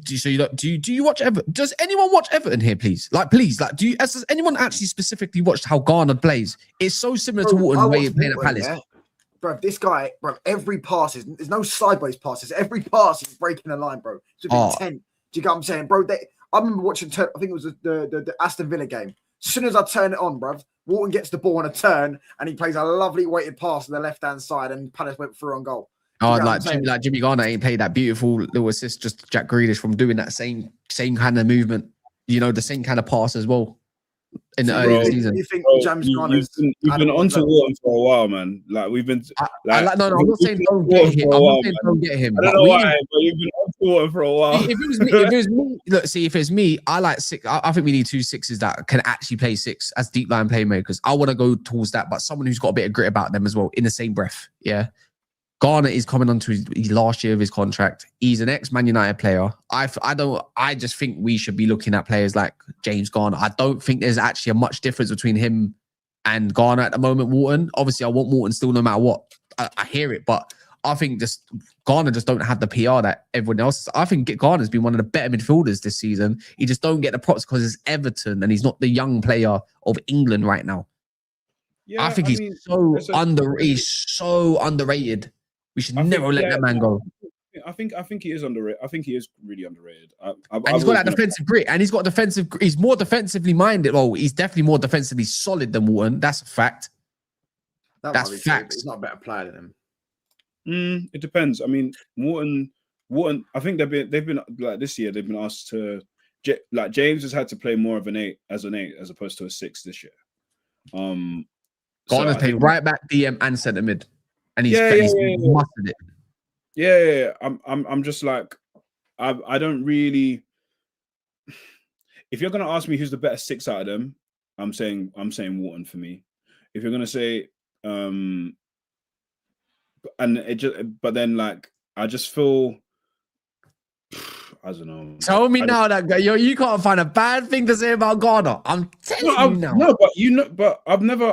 A: So you don't? Do you watch Everton? Does anyone watch Everton here, please? Please, does anyone actually specifically watched how Garner plays? It's so similar to Wharton the way he's playing at Palace.
C: Yeah. Bro, this guy, bro, every pass there's no sideways passes. Every pass he's breaking the line, bro. It's intent. Do you get what I'm saying, bro? I remember watching, I think it was the Aston Villa game. As soon as I turn it on, bruv, Wharton gets the ball on a turn and he plays a lovely weighted pass on the left-hand side and Palace went through on goal.
A: Oh, Jimmy Garner ain't played that beautiful little assist, just Jack Grealish from doing that same kind of movement, the same kind of pass as well in the early season.
C: You think James Garner's...
B: You've been onto Wharton for a while, man. Like, we've been...
A: No, I'm not saying don't get him. I'm not saying don't get him.
B: I don't know why, but you've been onto Wharton for a while.
A: If it was me, look, see, if it's me, I like six. I think we need 2 6s that can actually play six as deep line playmakers. I want to go towards that, but someone who's got a bit of grit about them as well in the same breath, yeah? Garner is coming onto his last year of his contract. He's an ex-Man United player. I just think we should be looking at players like James Garner. I don't think there's actually a much difference between him and Garner at the moment. Wharton, obviously, I want Wharton still no matter what. I hear it, but I think just Garner just don't have the PR that everyone else. I think Garner's been one of the better midfielders this season. He just don't get the props because it's Everton and he's not the young player of England right now. Yeah, I think he's so underrated. We should never let that man go.
B: I think he is underrated. I think he is really underrated.
A: And he's got that defensive grit, and he's got defensive. He's more defensively minded. Well, he's definitely more defensively solid than Wharton. That's a fact. That's fact.
C: He's not a better player than him.
B: It depends. I mean, Wharton. I think they've been like this year. They've been asked to like James has had to play more of an 8 as opposed to a 6 this year.
A: Garner's played right back, DM, and centre mid. And he's mastered it.
B: Yeah. I'm just like, I don't really. If you're gonna ask me who's the better 6 out of them, I'm saying Wharton for me. If you're gonna say, but then like I just feel, I don't know.
A: Tell me now that you can't find a bad thing to say about Garner. I'm telling you now.
B: No, but I've never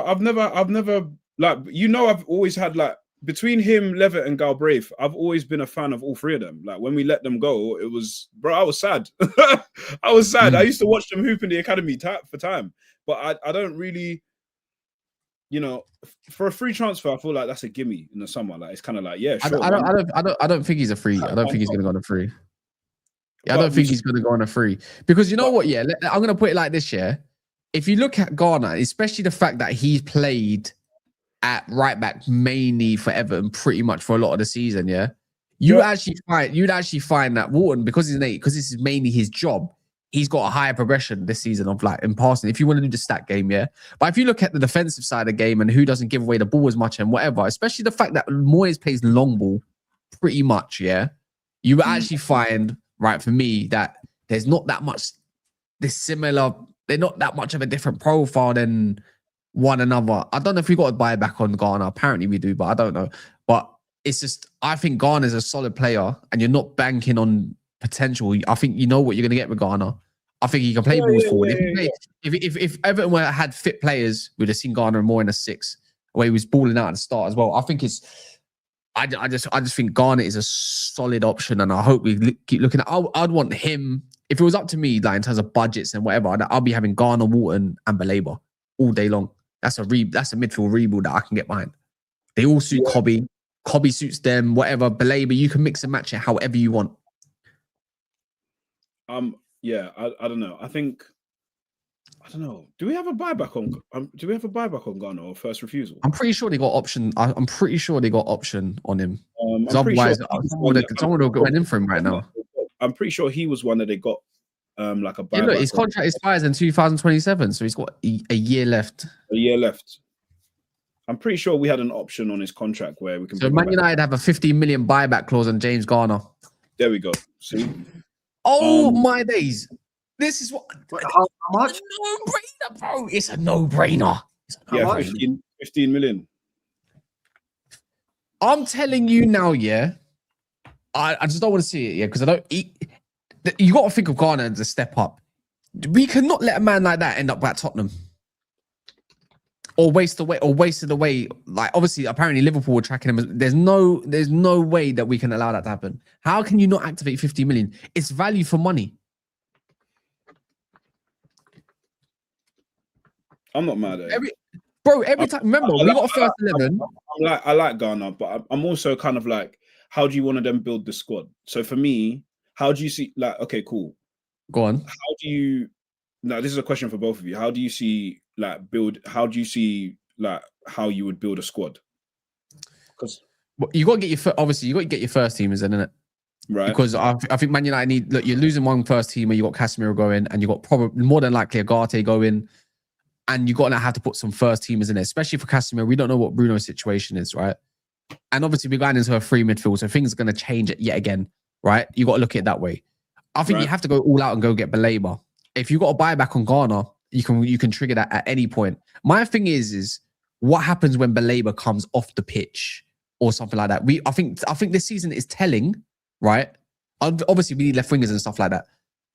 B: like I've always had like. Between him, Levitt, and Galbraith, I've always been a fan of all 3 of them. Like when we let them go, it was, bro, I was sad. I was sad. I used to watch them hoop in the academy for time, but I don't really, for a free transfer, I feel like that's a gimme in the summer. Like it's kind of like, yeah, sure.
A: I don't think he's a free. I don't think he's going to go on a free. Yeah, I don't think he's going to go on a free because you know what? Yeah, I'm going to put it like this. Yeah, if you look at Garner, especially the fact that he's played at right back mainly for Everton pretty much for a lot of the season, yeah. You'd actually find that Wharton, because he's an 8, because this is mainly his job, he's got a higher progression this season of like in passing. If you want to do the stat game, yeah. But if you look at the defensive side of the game and who doesn't give away the ball as much and whatever, especially the fact that Moyes plays long ball pretty much, yeah. You actually find, right, for me, that there's not that much they're not that much of a different profile than one another. I don't know if we got to buy back on Garner. Apparently we do, but I don't know. But it's just, I think Garner's a solid player and you're not banking on potential. I think you know what you're going to get with Garner. I think he can play balls forward. If Everton had fit players, we'd have seen Garner more in a 6, where he was balling out at the start as well. I think I just think Garner is a solid option, and I hope we keep looking at. I'd want him, if it was up to me, like in terms of budgets and whatever. I'll be having Garner, Wharton, and Baleba all day long. That's a midfield rebuild that I can get behind. They all suit Kobbie. Kobbie suits them, whatever. Baleba, you can mix and match it however you want.
B: Yeah, I don't know. I don't know. Do we have a buyback on Garner or first refusal?
A: I'm pretty sure they got option. I'm pretty sure they got option on him.
B: Otherwise,
A: someone will go in for him right now.
B: I'm pretty sure he was one that they got like a buyback.
A: Yeah, look, his contract expires in 2027, so he's got a year left.
B: A year left. I'm pretty sure we had an option on his contract where we can.
A: So Man United have a 15 million buyback clause on James Garner.
B: There we go. See.
A: Oh my days! This is what.
C: How much?
A: No-brainer, bro. It's a no-brainer.
B: Yeah, 15 million.
A: I'm telling you now, yeah. I just don't want to see it, yeah, because I don't. You got to think of Garner as a step up. We cannot let a man like that end up at Tottenham. Or wasted away. Like, obviously, apparently Liverpool were tracking him. There's no way that we can allow that to happen. How can you not activate 50 million? It's value for money.
B: I'm not mad at it.
A: Every time. Remember, we got a first 11.
B: I like Garner, but I'm also kind of like, how do you want to then build the squad? So for me, how do you see, like, okay, cool.
A: Go on.
B: How do you, now this is a question for both of you. How do you see, like, how you would build a squad? Because
A: you got to get your first teamers in it.
B: Right.
A: Because I think Man United look, you're losing one first teamer, you got Casemiro going, and you got probably more than likely Agate going. And you got to have to put some first teamers in there, especially for Casemiro. We don't know what Bruno's situation is, right? And obviously, we're going into a free midfield, so things are going to change it yet again, right? You got to look at it that way. I think you have to go all out and go get Baleba. If you got a buyback on Garner, you can trigger that at any point. My thing is what happens when Baleba comes off the pitch or something like that. I think this season is telling, right? Obviously, we need left wingers and stuff like that.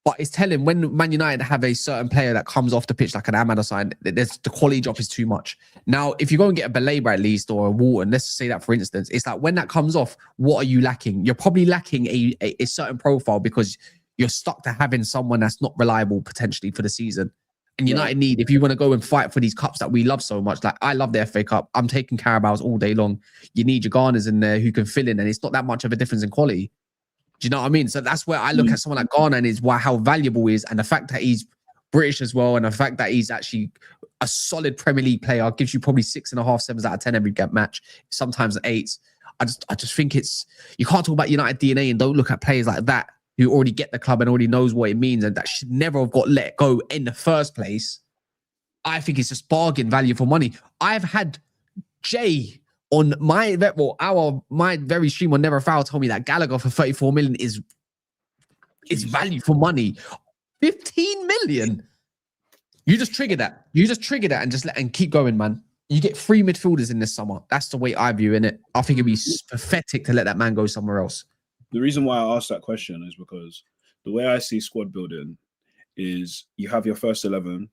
A: But it's telling when Man United have a certain player that comes off the pitch like an Ahmad or something, the quality drop is too much. Now, if you go and get a Baleba at least or a Walton, let's say that for instance, it's like when that comes off, what are you lacking? You're probably lacking a certain profile because you're stuck to having someone that's not reliable potentially for the season. And United need, if you want to go and fight for these cups that we love so much, like I love the FA Cup, I'm taking Carabaos all day long. You need your Garners in there who can fill in, and it's not that much of a difference in quality. Do you know what I mean? So that's where I look at someone like Garner and is how valuable he is, and the fact that he's British as well, and the fact that he's actually a solid Premier League player, gives you probably 6.5, 7s out of 10 every match, sometimes 8s. I just think you can't talk about United DNA and don't look at players like that who already get the club and already knows what it means, and that should never have got let go in the first place. I think it's just bargain value for money. I've had Jay on my very stream on Never Foul told me that Gallagher for 34 million is value for money. 15 million. You just trigger that. And just and keep going, man. You get 3 midfielders in this summer. That's the way I view it. I think it'd be pathetic to let that man go somewhere else.
B: The reason why I asked that question is because the way I see squad building is you have your first 11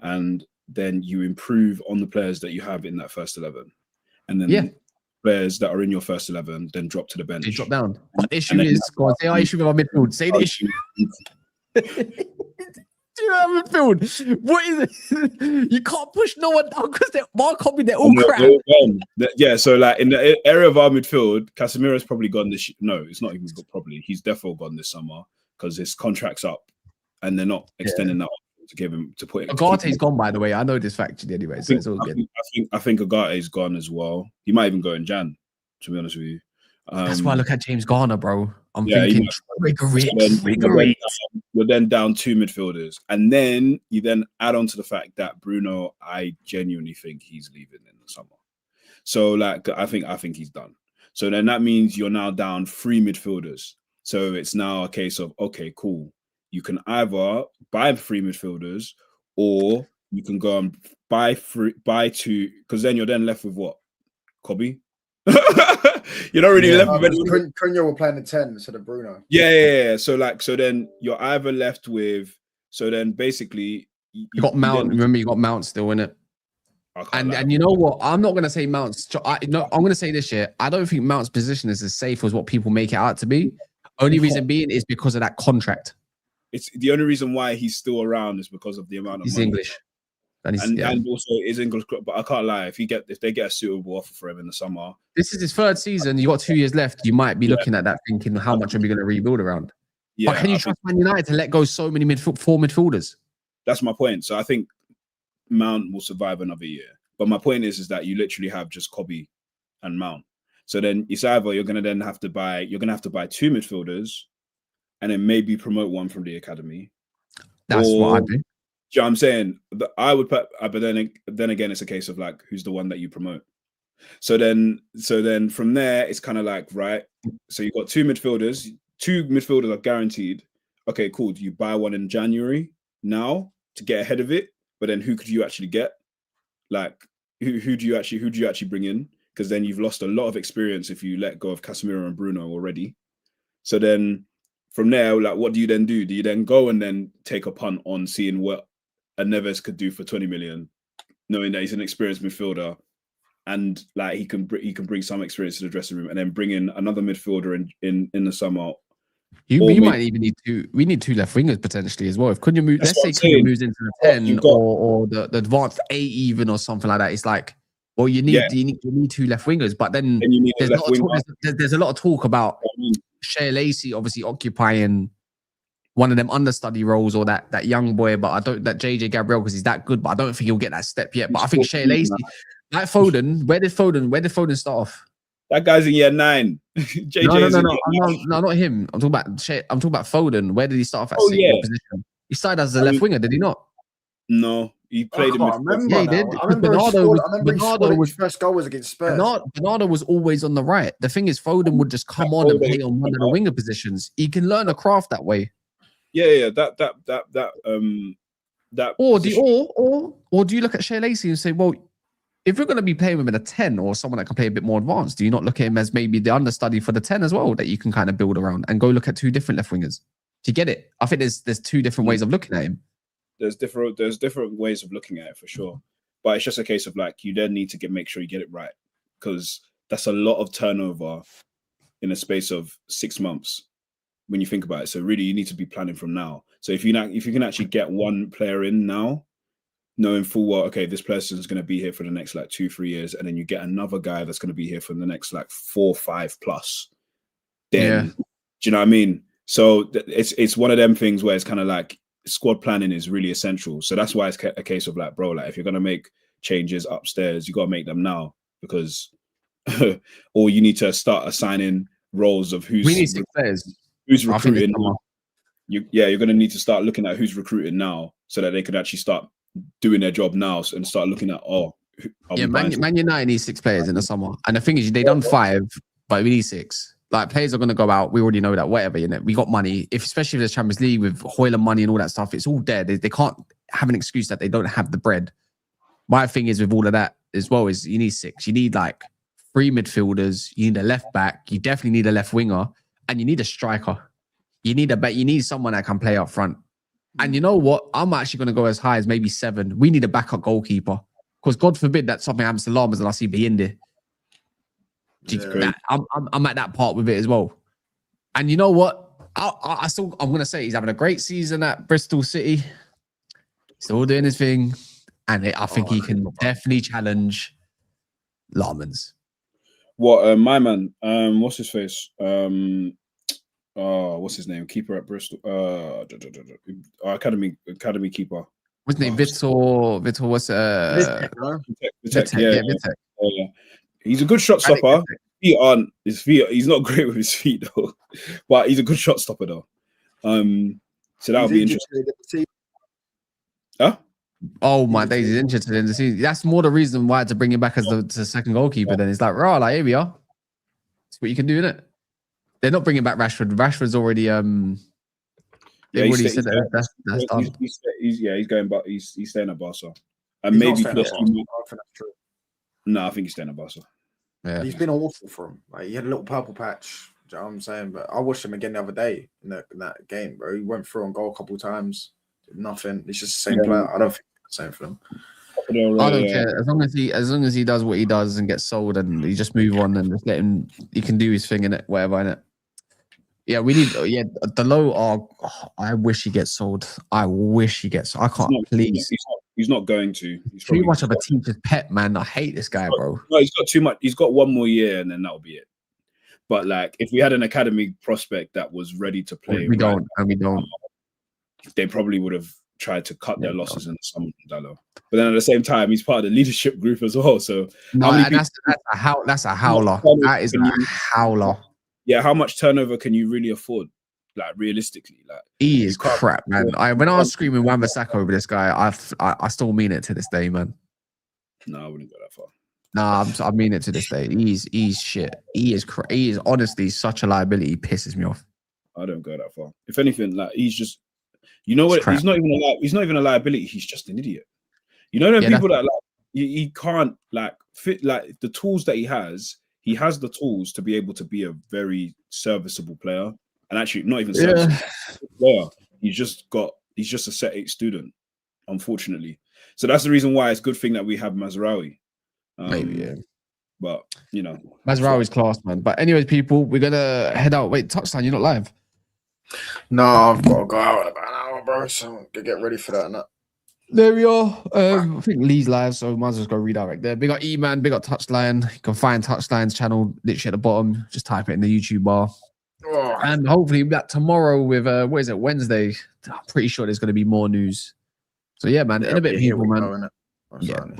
B: and then you improve on the players that you have in that first 11. And then players that are in your first 11 then drop to the bench.
A: They drop down. But the issue is, go on, say our issue with our midfield. Say the issue. Do you have midfield? What is it? You can't push no one down because they're all crap.
B: Yeah, so like in the area of our midfield, Casemiro's probably gone this. No, it's not even probably. He's definitely gone this summer because his contract's up, and they're not extending that to give him to put it.
A: Agate's gone, by the way. I know this factually anyway, so it's all good.
B: I think Agate's gone as well. He might even go in Jan. To be honest with you,
A: that's why I look at James Garner, bro. I'm thinking rigorous.
B: You're then down 2 midfielders, and then you then add on to the fact that Bruno, I genuinely think he's leaving in the summer. So like, I think he's done. So then that means you're now down 3 midfielders. So it's now a case of, okay, cool. You can either buy 3 midfielders, or you can go and buy 2, because then you're then left with what? Kobbie? You're not really left with anyone.
C: Cunha will play in the 10 instead of Bruno.
B: Yeah. So then you're either left with. So then basically
A: you got Mount. Remember, you got Mount still in it. And you know what? I'm not gonna say Mount's. I'm gonna say this year. I don't think Mount's position is as safe as what people make it out to be. Only reason being is because of that contract.
B: It's the only reason why he's still around is because of the amount of
A: he's
B: money.
A: English.
B: And also his English, but I can't lie. If they get a suitable offer for him in the summer,
A: this is his third season. You got 2 years left. You might be looking at that, thinking, how much are we going to rebuild around?
B: Yeah,
A: but can you trust Man United to let go so many four midfielders?
B: That's my point. So I think Mount will survive another year. But my point is that you literally have just Kobbie and Mount. So then it's either you're going to have to buy 2 midfielders, and then maybe promote one from the academy.
A: That's what I do.
B: You know what I'm saying? I would put, but then again, it's a case of like, who's the one that you promote? So then from there, it's kind of like, right. So you've got 2 midfielders. 2 midfielders are guaranteed. Okay, cool. Do you buy one in January now to get ahead of it? But then who could you actually get? Like, who do you actually bring in? Because then you've lost a lot of experience if you let go of Casemiro and Bruno already. So then from there, like, what do you then do? Do you then go and then take a punt on seeing what a Neves could do for 20 million, knowing that he's an experienced midfielder and like he can bring some experience to the dressing room, and then bring in another midfielder in the summer?
A: We might even need 2. We need 2 left wingers potentially as well. If Cunha moves, let's say Cunha moves into the 10 or the advanced 8 even or something like that, it's like, well, you need 2 left wingers, but then there's a lot of talk about Shea Lacey obviously occupying one of them understudy roles, or that young boy, but I don't, that JJ Gabriel, because he's that good, but I don't think he'll get that step yet. But I think Shea Lacey, like Foden, where did Foden start off?
B: That guy's in year 9. JJ
A: no, not him. I'm talking about Foden. Where did he start off at? What position? He started as a left winger, did he not?
B: No, he played in midfield.
A: Yeah, he did.
C: I remember his first goal was against Spurs.
A: Bernardo was always on the right. The thing is, Foden would just come on and play on one of the winger positions. He can learn a craft that way.
B: Yeah.
A: Or do you look at Shea Lacey and say, well, if we're going to be playing him in a 10 or someone that can play a bit more advanced, do you not look at him as maybe the understudy for the 10 as well, that you can kind of build around and go look at 2 different left wingers? Do you get it? I think there's 2 different ways of looking at him.
B: There's different ways of looking at it for sure, but it's just a case of like, you then need to make sure you get it right, because that's a lot of turnover in a space of 6 months when you think about it. So really, you need to be planning from now. So if you can actually get one player in now, knowing full well, okay, this person's going to be here for the next like 2-3 years, and then you get another guy that's going to be here for the next like 4-5 plus. Then, do you know what I mean? So it's one of them things where it's kind of like, squad planning is really essential. So that's why it's a case of like, bro, like if you're going to make changes upstairs, you got to make them now, because or you need to start assigning roles of who's recruiting. You're going to need to start looking at who's recruiting now, so that they could actually start doing their job now and start looking at, Man
A: United need 6 players in the summer. And the thing is, they done 5, but we need 6. Like, players are going to go out. We already know that, whatever, you know. We got money. Especially if there's Champions League with Hoyland money and all that stuff, it's all there. They can't have an excuse that they don't have the bread. My thing is with all of that as well is you need 6. You need like 3 midfielders. You need a left back. You definitely need a left winger, and you need a striker. You need someone that can play up front. And you know what? I'm actually going to go as high as maybe 7. We need a backup goalkeeper, because God forbid that something happens to Lamas and I see Biyinde. I'm at that part with it as well. And you know what? I'm going to say he's having a great season at Bristol City. Still doing his thing. And I think he can definitely challenge Lamas.
B: What, my man? What's his face? What's his name? Keeper at Bristol. Academy keeper.
A: What's his name? Vitor. What's Vitek?
B: Yeah. He's a good shot stopper. He's not great with his feet though, but he's a good shot stopper though. So that'll be interesting. Huh?
A: Oh my days, he's interested in the season. That's more the reason why to bring him back as the second goalkeeper. Then it's like, right, like here we are. That's what you can do, innit? They're not bringing back Rashford. Rashford's already they've already said that's done.
B: He's going, but he's staying at Barca, and maybe no, I think he's staying at Barca.
C: Yeah. He's been awful for him. Like, he had a little purple patch. Do you know what I'm saying? But I watched him again the other day in that game, bro. He went through on goal a couple of times. Did nothing. It's just the same player. I don't think it's the same for him.
A: I don't care. As long as he does what he does and gets sold, and he just move on and just let him. He can do his thing in it, whatever in it. Yeah, we need. Yeah, the low. I wish he gets sold. I wish he gets. I can't. Please.
B: He's not going to. He's
A: Too much of a teacher's pet, man. I hate this guy, bro.
B: No, he's got too much. He's got one more year, and then that'll be it. But like, if we had an academy prospect that was ready to play,
A: we don't.
B: They probably would have tried to cut their losses in the summer, Dallo. But then at the same time, he's part of the leadership group as well. So
A: no, that's a howler. That is a howler.
B: Yeah, how much turnover can you really afford? Like realistically, like
A: he is crap, man. When I was screaming Wan-Bissaka over this guy, I still mean it to this day, man.
B: No, I wouldn't go that far.
A: Nah, I mean it to this day. He's shit. He is honestly such a liability. He pisses me off.
B: I don't go that far. If anything, like he's just, you know what? He's not even a liability. He's just an idiot. You know, them people that like he can't like fit like the tools that he has. He has the tools to be able to be a very serviceable player, and actually not even serviceable player. He's just a set 8 student, unfortunately. So that's the reason why it's a good thing that we have Mazraoui.
A: Maybe, yeah.
B: But you know,
A: Mazraoui's class, man. But anyways, people, we're gonna head out. Wait, touchdown, you're not live.
C: No, I've got to go out in about an hour, bro. So get ready for that. And that.
A: There we are. I think Lee's live, so might as well go redirect there. Big up E-Man, big up Touchline. You can find Touchline's channel literally at the bottom. Just type it in the YouTube bar. Oh. And hopefully that tomorrow with what is it, Wednesday? I'm pretty sure there's going to be more news. So yeah, man, in a bit, people, man. Yeah.